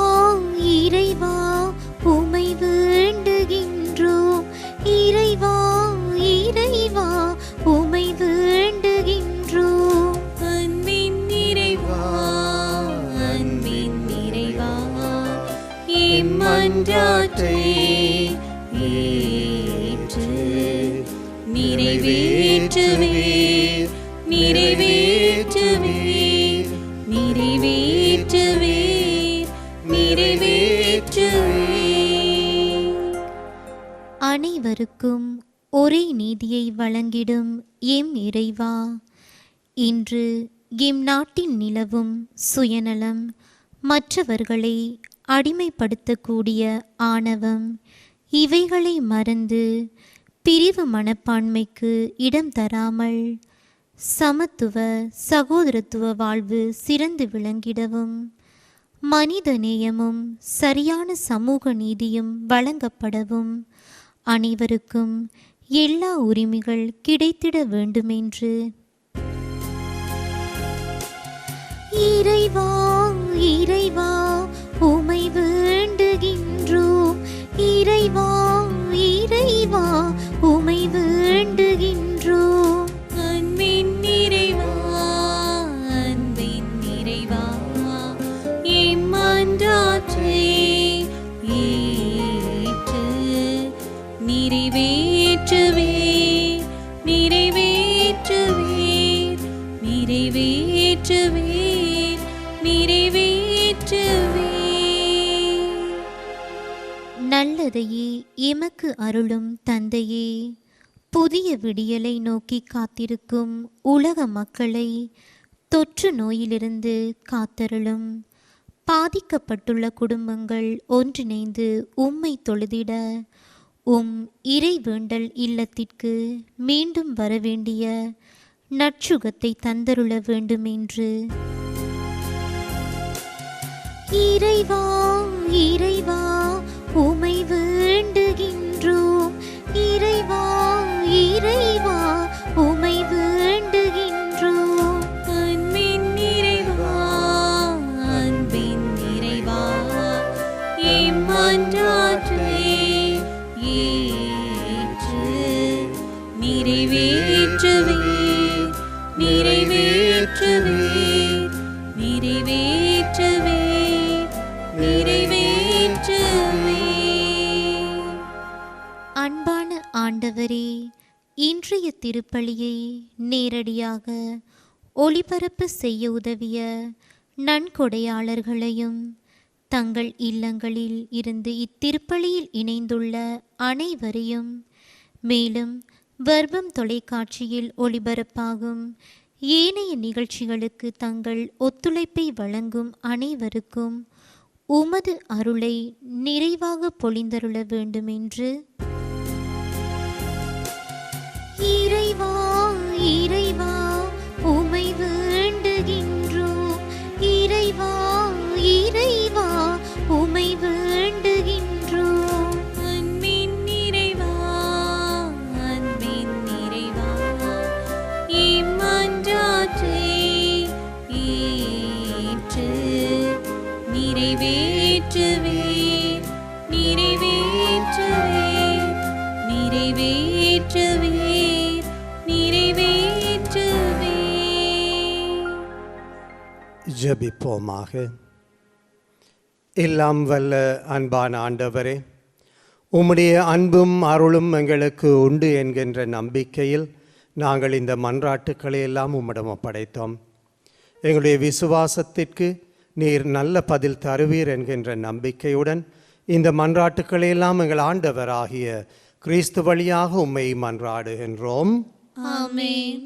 இறைவா உமை வேண்டுகின்றோம். இறைவா இறைவா உமை வேண்டுகின்றோம். அன்பின் நிறைவா அன்பின் நிறைவா எம் மன்றாட்டை ஏற்று நிறைவேற்றவே நிறைவேற்றவே நிறைவேற்றவே நிறைவேற்றவே. அனைவருக்கும் ஒரே நீதியை வழங்கிடும் எம் இறைவா, இன்று எம் நாட்டின் நிலவும் சுயநலம், மற்றவர்களை அடிமைப்படுத்தக்கூடிய ஆணவம், இவைகளை மறந்து பிரிவு மனப்பான்மைக்கு இடம் தராமல் சமத்துவ சகோதரத்துவ வாழ்வு சிறந்து விளங்கிடவும், மனித நேயமும் சரியான சமூக நீதியும் வழங்கப்படவும், அனைவருக்கும் எல்லா உரிமைகள் கிடைத்திட வேண்டுமென்று இறைவா இறைவா உமை வேண்டுகின்றோம். இறைவா இறைவா உமை வேண்டுகின்றோம். அன்பின் நிறைவா அன்பின் நிறைவா எம் மன்றாட்டை ஏற்று நிறைவே நல்லதையே எமக்கு அருளும் தந்தையே. புதிய விடியலை நோக்கி காத்திருக்கும் உலக மக்களை தொற்று நோயிலிருந்து காத்தருளும். பாதிக்கப்பட்டுள்ள குடும்பங்கள் ஒன்றிணைந்து உம்மை தொழுதிட இறை வேண்டல் இல்லத்திற்கு மீண்டும் வரவேண்டிய நற்சுகத்தை தந்தருள வேண்டுமென்று இறைவா இறைவா உமை வேண்டுகின்றோம். இறைவா இறைவா உமை வேண்டுகின்றோம். அன்பின் நிறைவா அன்பின் நிறைவா எம் மன்றாட்டை ஏற்று நிறைவேற்றவே நிறைவேற்றவே நிறைவேற்றவே நிறைவேற்றவே. அன்பான ஆண்டவரே, இன்றைய திருப்பலியை நேரடியாக ஒளிபரப்பு செய்ய உதவிய நன்கொடையாளர்களையும் தங்கள் இல்லங்களில் இருந்து இத்திருப்பலியில் இணைந்துள்ள அனைவரையும், மேலும் வர்பம் தொலைக்காட்சியில் ஒளிபரப்பாகும் ஏனைய நிகழ்ச்சிகளுக்கு தங்கள் ஒத்துழைப்பை வழங்கும் அனைவருக்கும் உமது அருளை நிறைவாக பொழிந்தருள வேண்டுமென்று இறைவா இறைவா உமை வேண்டுகின்றோம். இறைவா இறைவா உமை வேண்டுகின்றோம். அன்பின் நிறைவா அன்பின் நிறைவா எம் மன்றாட்டை ஏற்று நிறைவேற்றவே நிறைவேற்றவே நிறைவேற்றவே நிறைவேற்றவே. ஜெபிப்போமாக. எல்லாம் வல்ல அன்பான ஆண்டவரே, உம்முடைய அன்பும் அருளும் எங்களுக்கு உண்டு என்கின்ற நம்பிக்கையில் நாங்கள் இந்த மன்றாட்டுக்களை எல்லாம் உம்மிடம் ஒப்படைத்தோம். எங்களுடைய விசுவாசத்திற்கு நீர் நல்ல பதில் தருவீர் என்கின்ற நம்பிக்கையுடன் இந்த மன்றாட்டுக்களை எல்லாம் எங்கள் ஆண்டவராகிய கிறிஸ்து வழியாக உம்மை மன்றாடுகின்றோம். ஆமென்.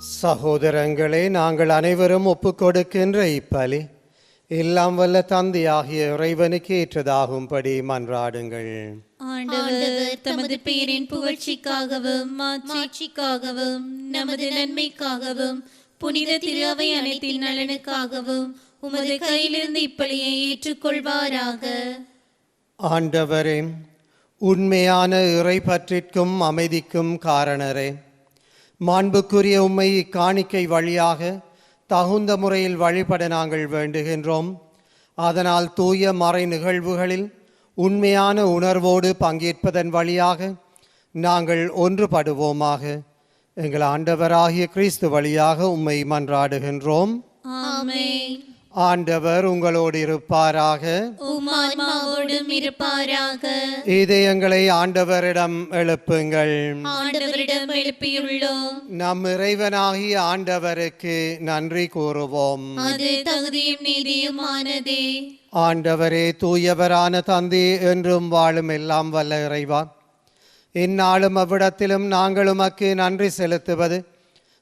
சகோதரங்களே, நாங்கள் அனைவரும் ஒப்புக்கொடுக்கின்ற இப்பலி எல்லாம் வல்ல தந்தையாகிய இறைவனுக்கு ஏற்றதாகும்படி மன்றாடுங்கள். ஆண்டவர் தமது பேரின் புகழ்ச்சிக்காகவும் மாட்சிக்காகவும் நமது நன்மைக்காகவும் புனித திரு அவை அனைத்தின் நலனுக்காகவும் உமது கையிலிருந்து இப்பலியை ஏற்றுக்கொள்வாராக. ஆண்டவரே, உண்மையான இறை பற்றிற்கும் அமைதிக்கும் காரணரே, மாண்புக்குரிய உம்மை இக்காணிக்கை வழியாக தகுந்த முறையில் வழிபட நாங்கள் வேண்டுகின்றோம். அதனால் தூய மறை நிகழ்வுகளில் உண்மையான உணர்வோடு பங்கேற்பதன் வழியாக நாங்கள் ஒன்றுபடுவோமாக. எங்கள் ஆண்டவராகிய கிறிஸ்து வழியாக உம்மை மன்றாடுகின்றோம். ஆமென். ஆண்டவர் உங்களோடு இருப்பாராக. உம் ஆன்மாவோடும் இருப்பாராக. இதயங்களை ஆண்டவரிடம் எழுப்புங்கள். ஆண்டவரிடம் எழுப்பியுள்ளோம். நம் இறைவனாகிய ஆண்டவருக்கு நன்றி கூறுவோம். அது தகுதியும் நீதியுமானதே. ஆண்டவரே, தூயவரான தந்தை, என்றும் வாழும் எல்லாம் வல்ல இறைவா, இந்நாளும் அவ்விடத்திலும் நாங்கள் உமக்கு நன்றி செலுத்துவது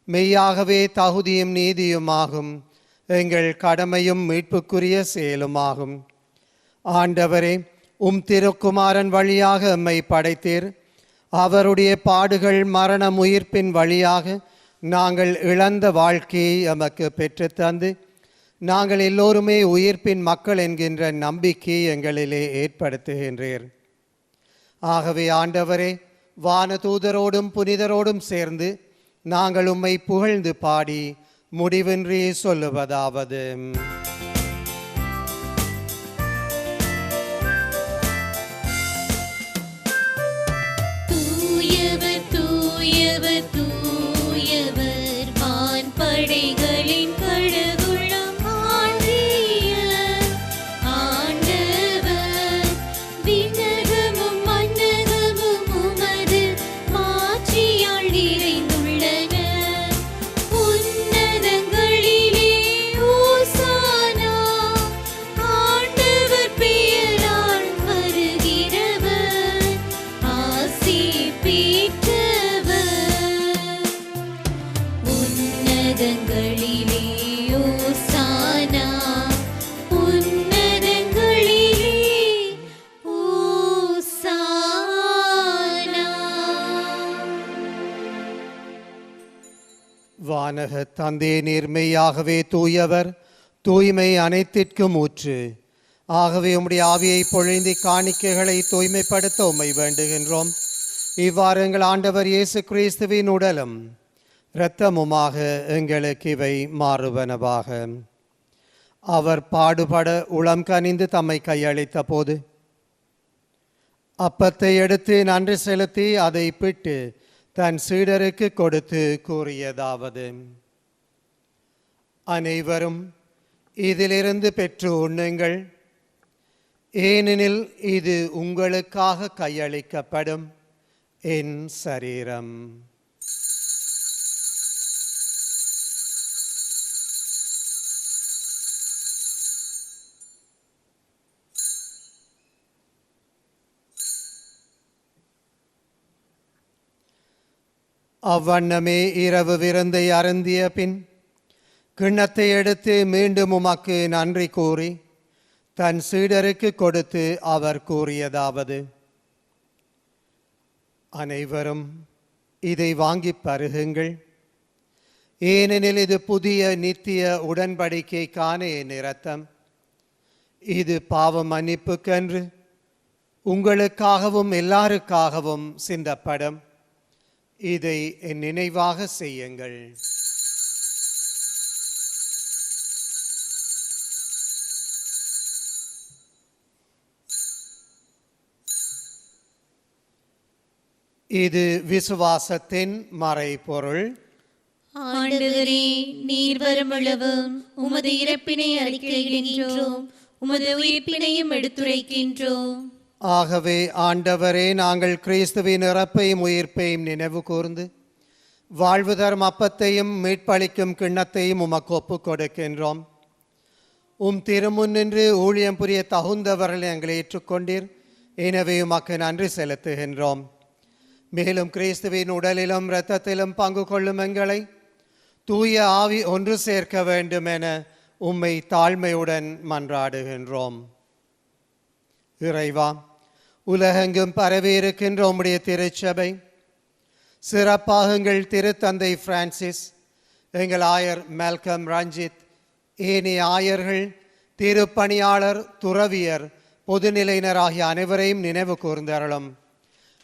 மெய்யாகவே தகுதியும் நீதியுமாகும், எங்கள் கடமையும் மீட்புக்குரிய செயலுமாகும். ஆண்டவரே, உம் திருக்குமாரன் வழியாக எம்மை படைத்தீர். அவருடைய பாடுகள் மரணம் உயிர்ப்பின் வழியாக நாங்கள் இழந்த வாழ்க்கையை எமக்கு பெற்றுத்தந்து நாங்கள் எல்லோருமே உயிர்ப்பின் மக்கள் என்கின்ற நம்பிக்கையை எங்களிலே ஏற்படுத்துகின்றீர். ஆகவே ஆண்டவரே, வானதூதரோடும் புனிதரோடும் சேர்ந்து நாங்கள் உம்மை புகழ்ந்து பாடி முடிவின்றி சொல்லுவதாவது: தூயவர் தூயவர் தூயவர் வான்படைகளின் கடவுளும் ஆண்டிய ஆண்டவர். விண்ணகமும் மண்ணகமும் உமது மாட்சியால் நிறைந்துள்ளன. உன்னதங்களிலே ஓசானா. ஆண்டவர் பெயரால் வருகிறவர் ஆசி பெற்றவர். உன்னதங்களிலே ஓசானா. உன்னதங்களிலே ஓசானா. வானக தந்தை, நேர்மையாகவே தூயவர், தூய்மை அனைத்திற்கும் ஊற்று. ஆகவே உம்முடைய ஆவியை பொழிந்து காணிக்கைகளை தூய்மைப்படுத்த உம்மை வேண்டுகின்றோம். இவ்வாறு எங்கள் ஆண்டவர் இயேசு கிறிஸ்துவின் உடலும் இரத்தமுமாக எங்களுக்கு இவை மாறுவனவாக. அவர் பாடுபட உளம் கனிந்து தம்மை கையளித்த போது அப்பத்தை எடுத்து நன்றி செலுத்தி அதை பிட்டு தன் சீடருக்கு கொடுத்து கூறியதாவது: அனைவரும் இதிலிருந்து பெற்று உண்ணுங்கள், ஏனெனில் இது உங்களுக்காக கையளிக்கப்படும் என் சரீரம். அவ்வண்ணமே இரவு விருந்தை அருந்திய பின் கிண்ணத்தை எடுத்து மீண்டும் உமக்கு நன்றி கூறி தன் சீடருக்கு கொடுத்து அவர் கூறியதாவது: அனைவரும் இதை வாங்கி பருகுங்கள், ஏனெனில் இது புதிய நித்திய உடன்படிக்கைக்கான என் இரத்தம். இது பாவ மன்னிப்புக்கென்று உங்களுக்காகவும் எல்லாருக்காகவும் சிந்தப்படும். இதை என் நினைவாக செய்யுங்கள். இது விசுவாசத்தின் மறைபொருள். ஆண்டவரே, நீர் வருமளவும் உமது இறப்பினை அறிக்கையிடுகின்றோம், உமது உயிர்ப்பினையும் எடுத்துரைக்கின்றோம். ஆகவே ஆண்டவரே, நாங்கள் கிறிஸ்துவின் இறப்பையும் உயிர்ப்பையும் நினைவு கூர்ந்து வாழ்வு தரும் அப்பத்தையும் மீட்பளிக்கும் கிண்ணத்தையும் உமக்கு ஒப்புக் கொடுக்கின்றோம். உம் திருமுன்னின்று ஊழியம் புரிய தகுந்தவர்கள் எங்களை ஏற்றுக்கொண்டீர். எனவே உமக்கு நன்றி செலுத்துகின்றோம். மேலும் கிறிஸ்துவின் உடலிலும் இரத்தத்திலும் பங்கு கொள்ளும் எங்களை தூய ஆவி ஒன்று சேர்க்க வேண்டும் என உம்மை தாழ்மையுடன் மன்றாடுகின்றோம். இறைவா, உலகெங்கும் பரவி இருக்கின்ற உம்முடைய திருச்சபை, சிறப்பாக எங்கள் திருத்தந்தை பிரான்சிஸ், எங்கள் ஆயர் மேல்கம் ரஞ்சித், ஏனைய ஆயர்கள், திருப்பணியாளர், துறவியர், பொதுநிலையினர் ஆகிய அனைவரையும் நினைவு கூர்ந்தருளும்.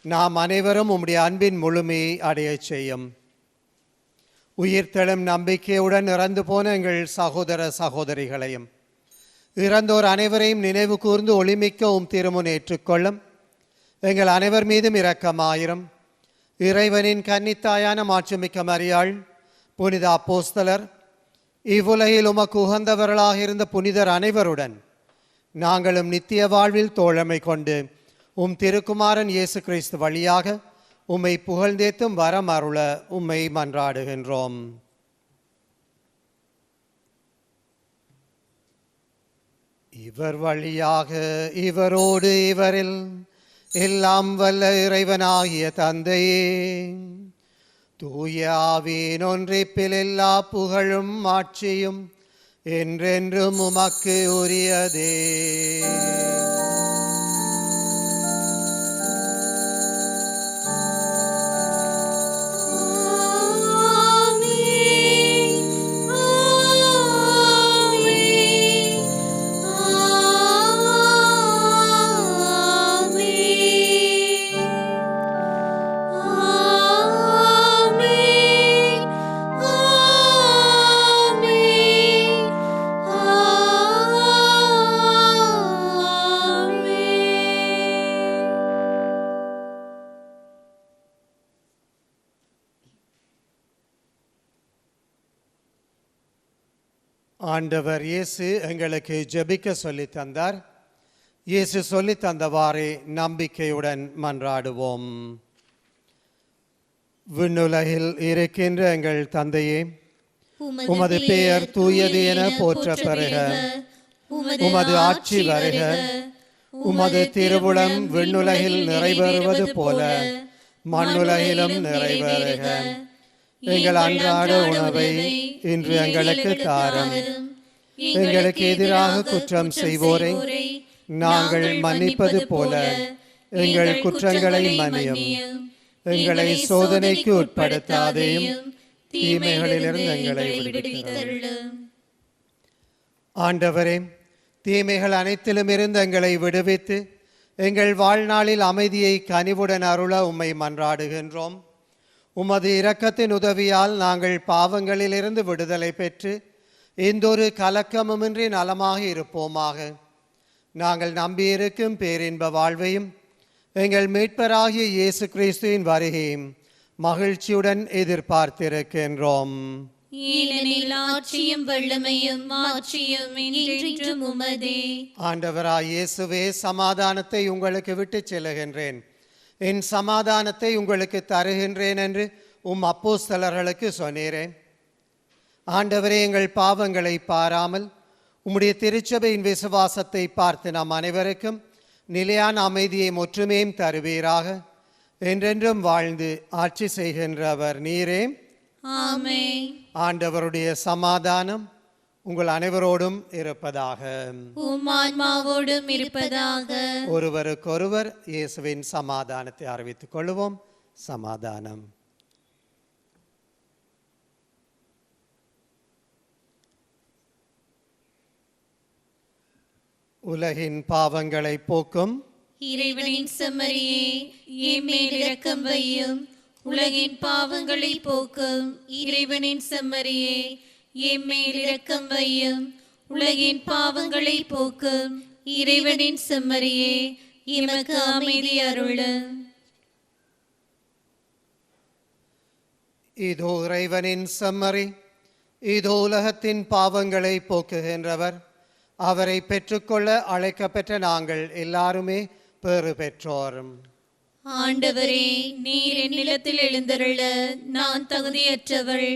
நாம் அனைவரும் உம்முடைய அன்பின் முழுமையை அடையச் செய்யும். உயிர்த்தெழும் நம்பிக்கையுடன் இறந்து போன எங்கள் சகோதர சகோதரிகளையும் இறந்தோர் அனைவரையும் நினைவு கூர்ந்து ஒளிமிக்க திருமுன் ஏற்றுக்கொள்ளும். எங்கள் அனைவர் மீதும் இரக்கமாயிரும். இறைவனின் கன்னித்தாயான மாட்சிமிக்க மரியாள், புனித அப்போஸ்தலர், இவ்வுலகில் உமக்கு உகந்தவர்களாக இருந்த புனிதர் அனைவருடன் நாங்களும் நித்திய வாழ்வில் தோழமை கொண்டு திருக்குமாரன் இயேசு கிறிஸ்து வழியாக உம்மை புகழ்ந்தேத்தும் வரம் அருள உம்மை மன்றாடுகின்றோம். இவர் வழியாக இவரோடு இவரில் எல்லாம் வல்ல இறைவனாகிய தந்தையே, தூய ஆவியின் ஒன்றிப்பில் எல்லா புகழும் ஆட்சியும் என்றென்றும் உமக்கு உரியதே. ஆண்டவர் இயேசு எங்களுக்கு ஜெபிக்க சொல்லி தந்தார். இயேசு சொல்லி தந்தவாறே நம்பிக்கையுடன் மன்றாடுவோம். விண்ணுலகில் இருக்கின்ற எங்கள் தந்தையே, உமது பெயர் தூயது என போற்ற பெறுக. உமது ஆட்சி வருக. உமது திருவுளம் விண்ணுலகில் நிறைவேறுவது போல மண்ணுலகிலும் நிறைவேறுக. எங்கள் அன்றாட உணவை இன்று எங்களுக்கு தாரும். எங்களுக்கு எதிராக குற்றம் செய்வோரை நாங்கள் மன்னிப்பது போல எங்கள் குற்றங்களை மன்னியும். எங்களை சோதனைக்கு உட்படுத்தாதேயும், தீமைகளிலிருந்து எங்களை விடுவித்தருளும். ஆண்டவரே, தீமைகள் அனைத்திலும் இருந்து எங்களை விடுவித்து எங்கள் வாழ்நாளில் அமைதியை கனிவுடன் அருள உம்மை மன்றாடுகின்றோம். உமது இரக்கத்தின் உதவியால் நாங்கள் பாவங்களிலிருந்து விடுதலை பெற்று எந்தொரு கலக்கமுமின்றி நலமாக இருப்போமாக. நாங்கள் நம்பியிருக்கும் பேரின்ப வாழ்வையும் எங்கள் மீட்பராகிய இயேசு கிறிஸ்துவின் வருகையும் மகிழ்ச்சியுடன் எதிர்பார்த்திருக்கின்றோம். ஏனெனில் ஆட்சியும் வல்லமையும் மாட்சியும் என்றென்றும் உமதே. ஆண்டவராய் இயேசுவே, சமாதானத்தை உங்களுக்கு விட்டு செல்லுகின்றேன், என் சமாதானத்தை உங்களுக்கு தருகின்றேன் என்று அப்போஸ்தலர்களுக்கு சொன்னீரேன். ஆண்டவரே, எங்கள் பாவங்களை பாராமல் உம்முடைய திருச்சபையின் விசுவாசத்தை பார்த்து நம் அனைவருக்கும் நிலையான அமைதியை ஒற்றுமையும் தருவீராக. என்றென்றும் வாழ்ந்து ஆட்சி செய்கின்றவர் நீரே. ஆமென். ஆண்டவருடைய சமாதானம் உங்கள் அனைவரோடும் இருப்பதாக. உம் ஆன்மாவோடும் இருப்பதாக. ஒருவருக்கொருவர் இயேசுவின் சமாதானத்தை அறிவித்துக் கொள்வோம். சமாதானம். உலகின் பாவங்களை போக்கும் இறைவனின் செம்மறியே, என் மேல் இரக்கம் வையும். உலகின் பாவங்களை போக்கும் இறைவனின் செம்மறியே, என் மேல் இரக்கம் வையும். உலகின் பாவங்களை போக்கும் இறைவனின் செம்மறியே, எமக்கு அமைதி அருளும். இதோ இறைவனின் செம்மறி, இதோ உலகத்தின் பாவங்களை போக்குகின்றவர். அவரை பெற்றுக்கொள்ள அழைக்கப்பெற்ற நாங்கள் எல்லாருமே பேறு பெற்றோர். ஆண்டவரே, நீர் என் நிலத்தில் எழுந்தருள நான் தகுதியற்றவள்.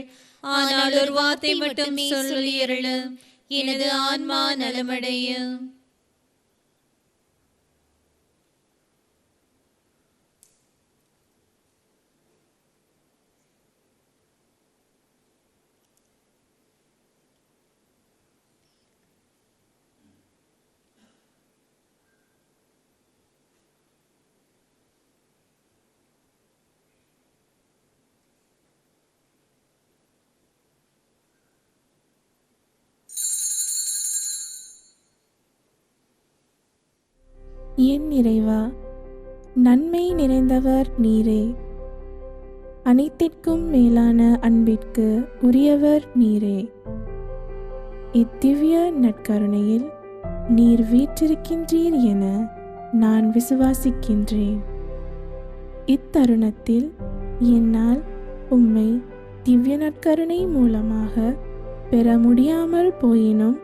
ஆனால் ஒரு வார்த்தை மட்டும் சொல்லியருளும், எனது ஆன்மா நலமடையும். என் இறைவா, நன்மை நிறைந்தவர் நீரே. அனைத்திற்கும் மேலான அன்பிற்கு உரியவர் நீரே. இத்திவ்ய நற்கருணையில் நீர் வீற்றிருக்கின்றீர் என நான் விசுவாசிக்கின்றேன். இத்தருணத்தில் என்னால் உம்மை திவ்ய நற்கருணை மூலமாக பெற முடியாமல் போயினும்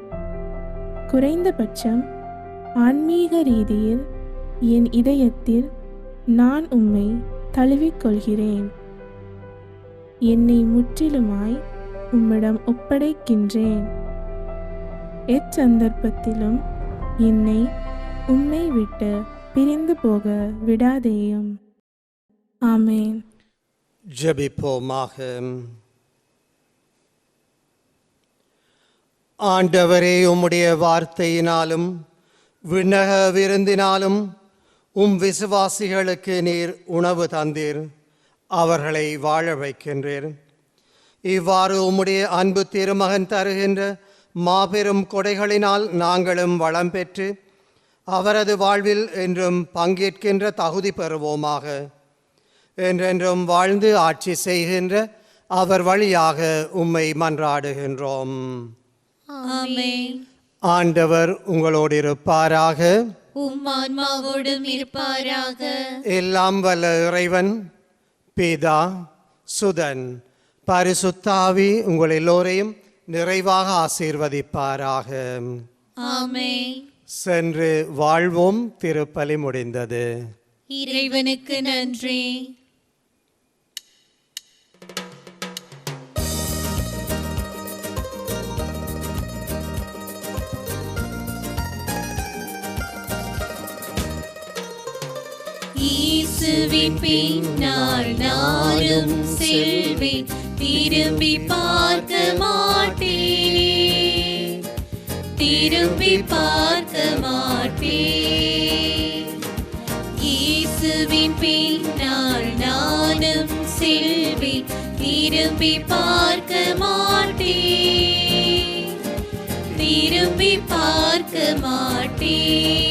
குறைந்தபட்சம் ஆன்மீக ரீதியில் என் இதயத்தில் நான் உம்மை தழுவிக்கொள்கிறேன். என்னை முற்றிலுமாய் உம்மிடம் ஒப்படைக்கின்றேன். எச்சந்தர்ப்பத்திலும் என்னை உம்மை விட்டு பிரிந்து போக விடாதேயும். ஆமேன். ஜெபிப்போமாக. ஆண்டவரே, உம்முடைய வார்த்தையினாலும் விண்ணக விருந்தினாலும் உம் விசுவாசிகளுக்கு நீர் உணவு தந்தீர், அவர்களை வாழ வைக்கின்றீர். இவ்வாறு உம்முடைய அன்பு திருமகன் தருகின்ற மாபெரும் கொடைகளினால் நாங்களும் வளம் பெற்று அவரது வாழ்வில் என்றும் பங்கேற்கின்ற தகுதி பெறுவோமாக. என்றென்றும் வாழ்ந்து ஆட்சி செய்கின்ற அவர் வழியாக உம்மை மன்றாடுகின்றோம். ஆமென். ஆண்டவர் உங்களோடு இருப்பாராக. உம் ஆன்மாவோடும் இருப்பாராக. எல்லாம் வல்ல இறைவன் பிதா, சுதன், பரிசுத்தாவி உங்கள் எல்லோரையும் நிறைவாக ஆசீர்வதிப்பாராக. ஆமென். சென்று வாழ்வோம். திருப்பலி முடிந்தது. இறைவனுக்கு நன்றி. இயேசுவின் பின்னால் நானும் செல்வேன், திரும்பி பார்க்க மாட்டேன், திரும்பி பார்க்க மாட்டேன். இயேசுவின் பின்னால் நானும் செல்வேன், திரும்பி பார்க்க மாட்டேன், திரும்பி பார்க்க மாட்டேன்.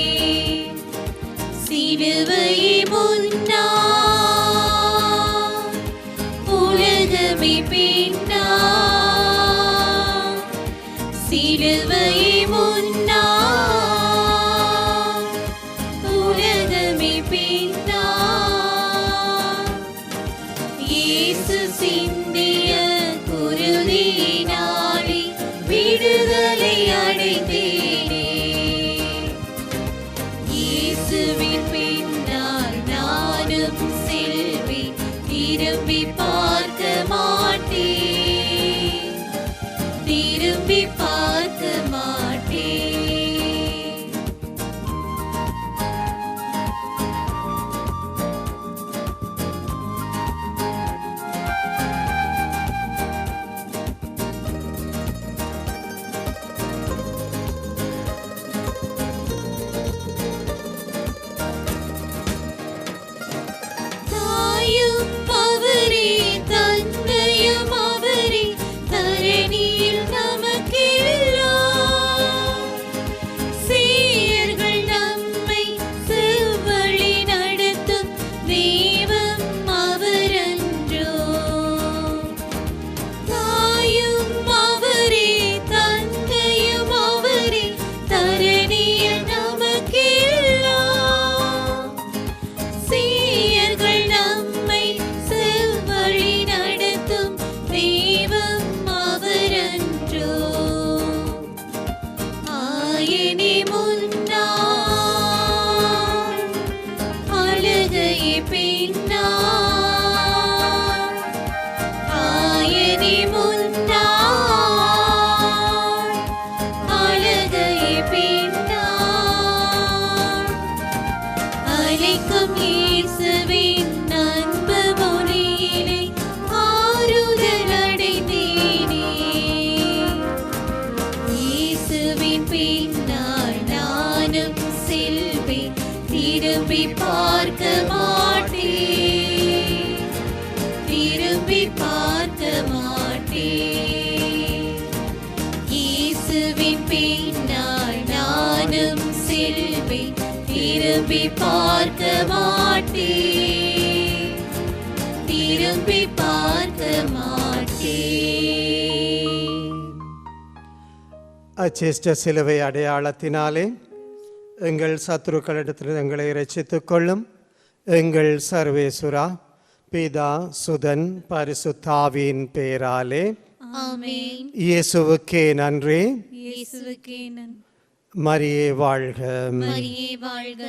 சிலுவையை முன்னா உலகமே பின்னா, சிலுவையை முன்னா உலகமே பின்னா. இயேசு சிந்திய குருதியினாலே விடுதலை அடைந்தேனே. இயேசுவின் பின்னால் நானும் செல்வேன், திரும்பி பார்க்க மாட்டேன், திரும்பி பார்க்க மாட்டேன். தாயும் அவரே, தந்தையும் அவரே, தரணியில் நமக்கெல்லாம் சீயர்கள் நம்மை செவ்வழி நடத்தும் தெய்வம் அவரன்றோ. தாயும் அவரே, தந்தையும் அவரே, தரணியில் நமக்கெல்லாம் சீயர்கள் நம்மை செவ்வழி நடத்தும் தெய்வம் அவரன்றோ. ஆயனே முன்னாள், அழுகையே பின்னாள், ஆயனே முன்னாள், அழுகையே பின்னாள். அழைக்கும் இயேசுவின் அன்பு மொழியிலே ஆறுதல் அடைந்தேனே. இயேசுவின் பின்னால் நானும் செல்வேன், திரும்பி பார்க்க மாட்டேன், திரும்பி பார்க்க மாட்டேன். இயேசுவின் பின்னால் நானும் செல்வேன், திரும்பி திரும்பி பார்க்க மாட்டேன், திரும்பி பார்க்க மாட்டேன். அச்சிஷ்ட சிலுவை அடையாளத்தினாலே எங்கள் சத்துருக்களிடத்தில் எங்களை இரட்சித்துக் கொள்ளும் எங்கள் சர்வேசுரா, பிதா சுதன் பரிசுத்தாவின் பெயராலே ஆமென். இயேசுவுக்கே நன்றி. இயேசுவுக்கே நன்றி. மரியே வாழ்க. மரியே வாழ்க.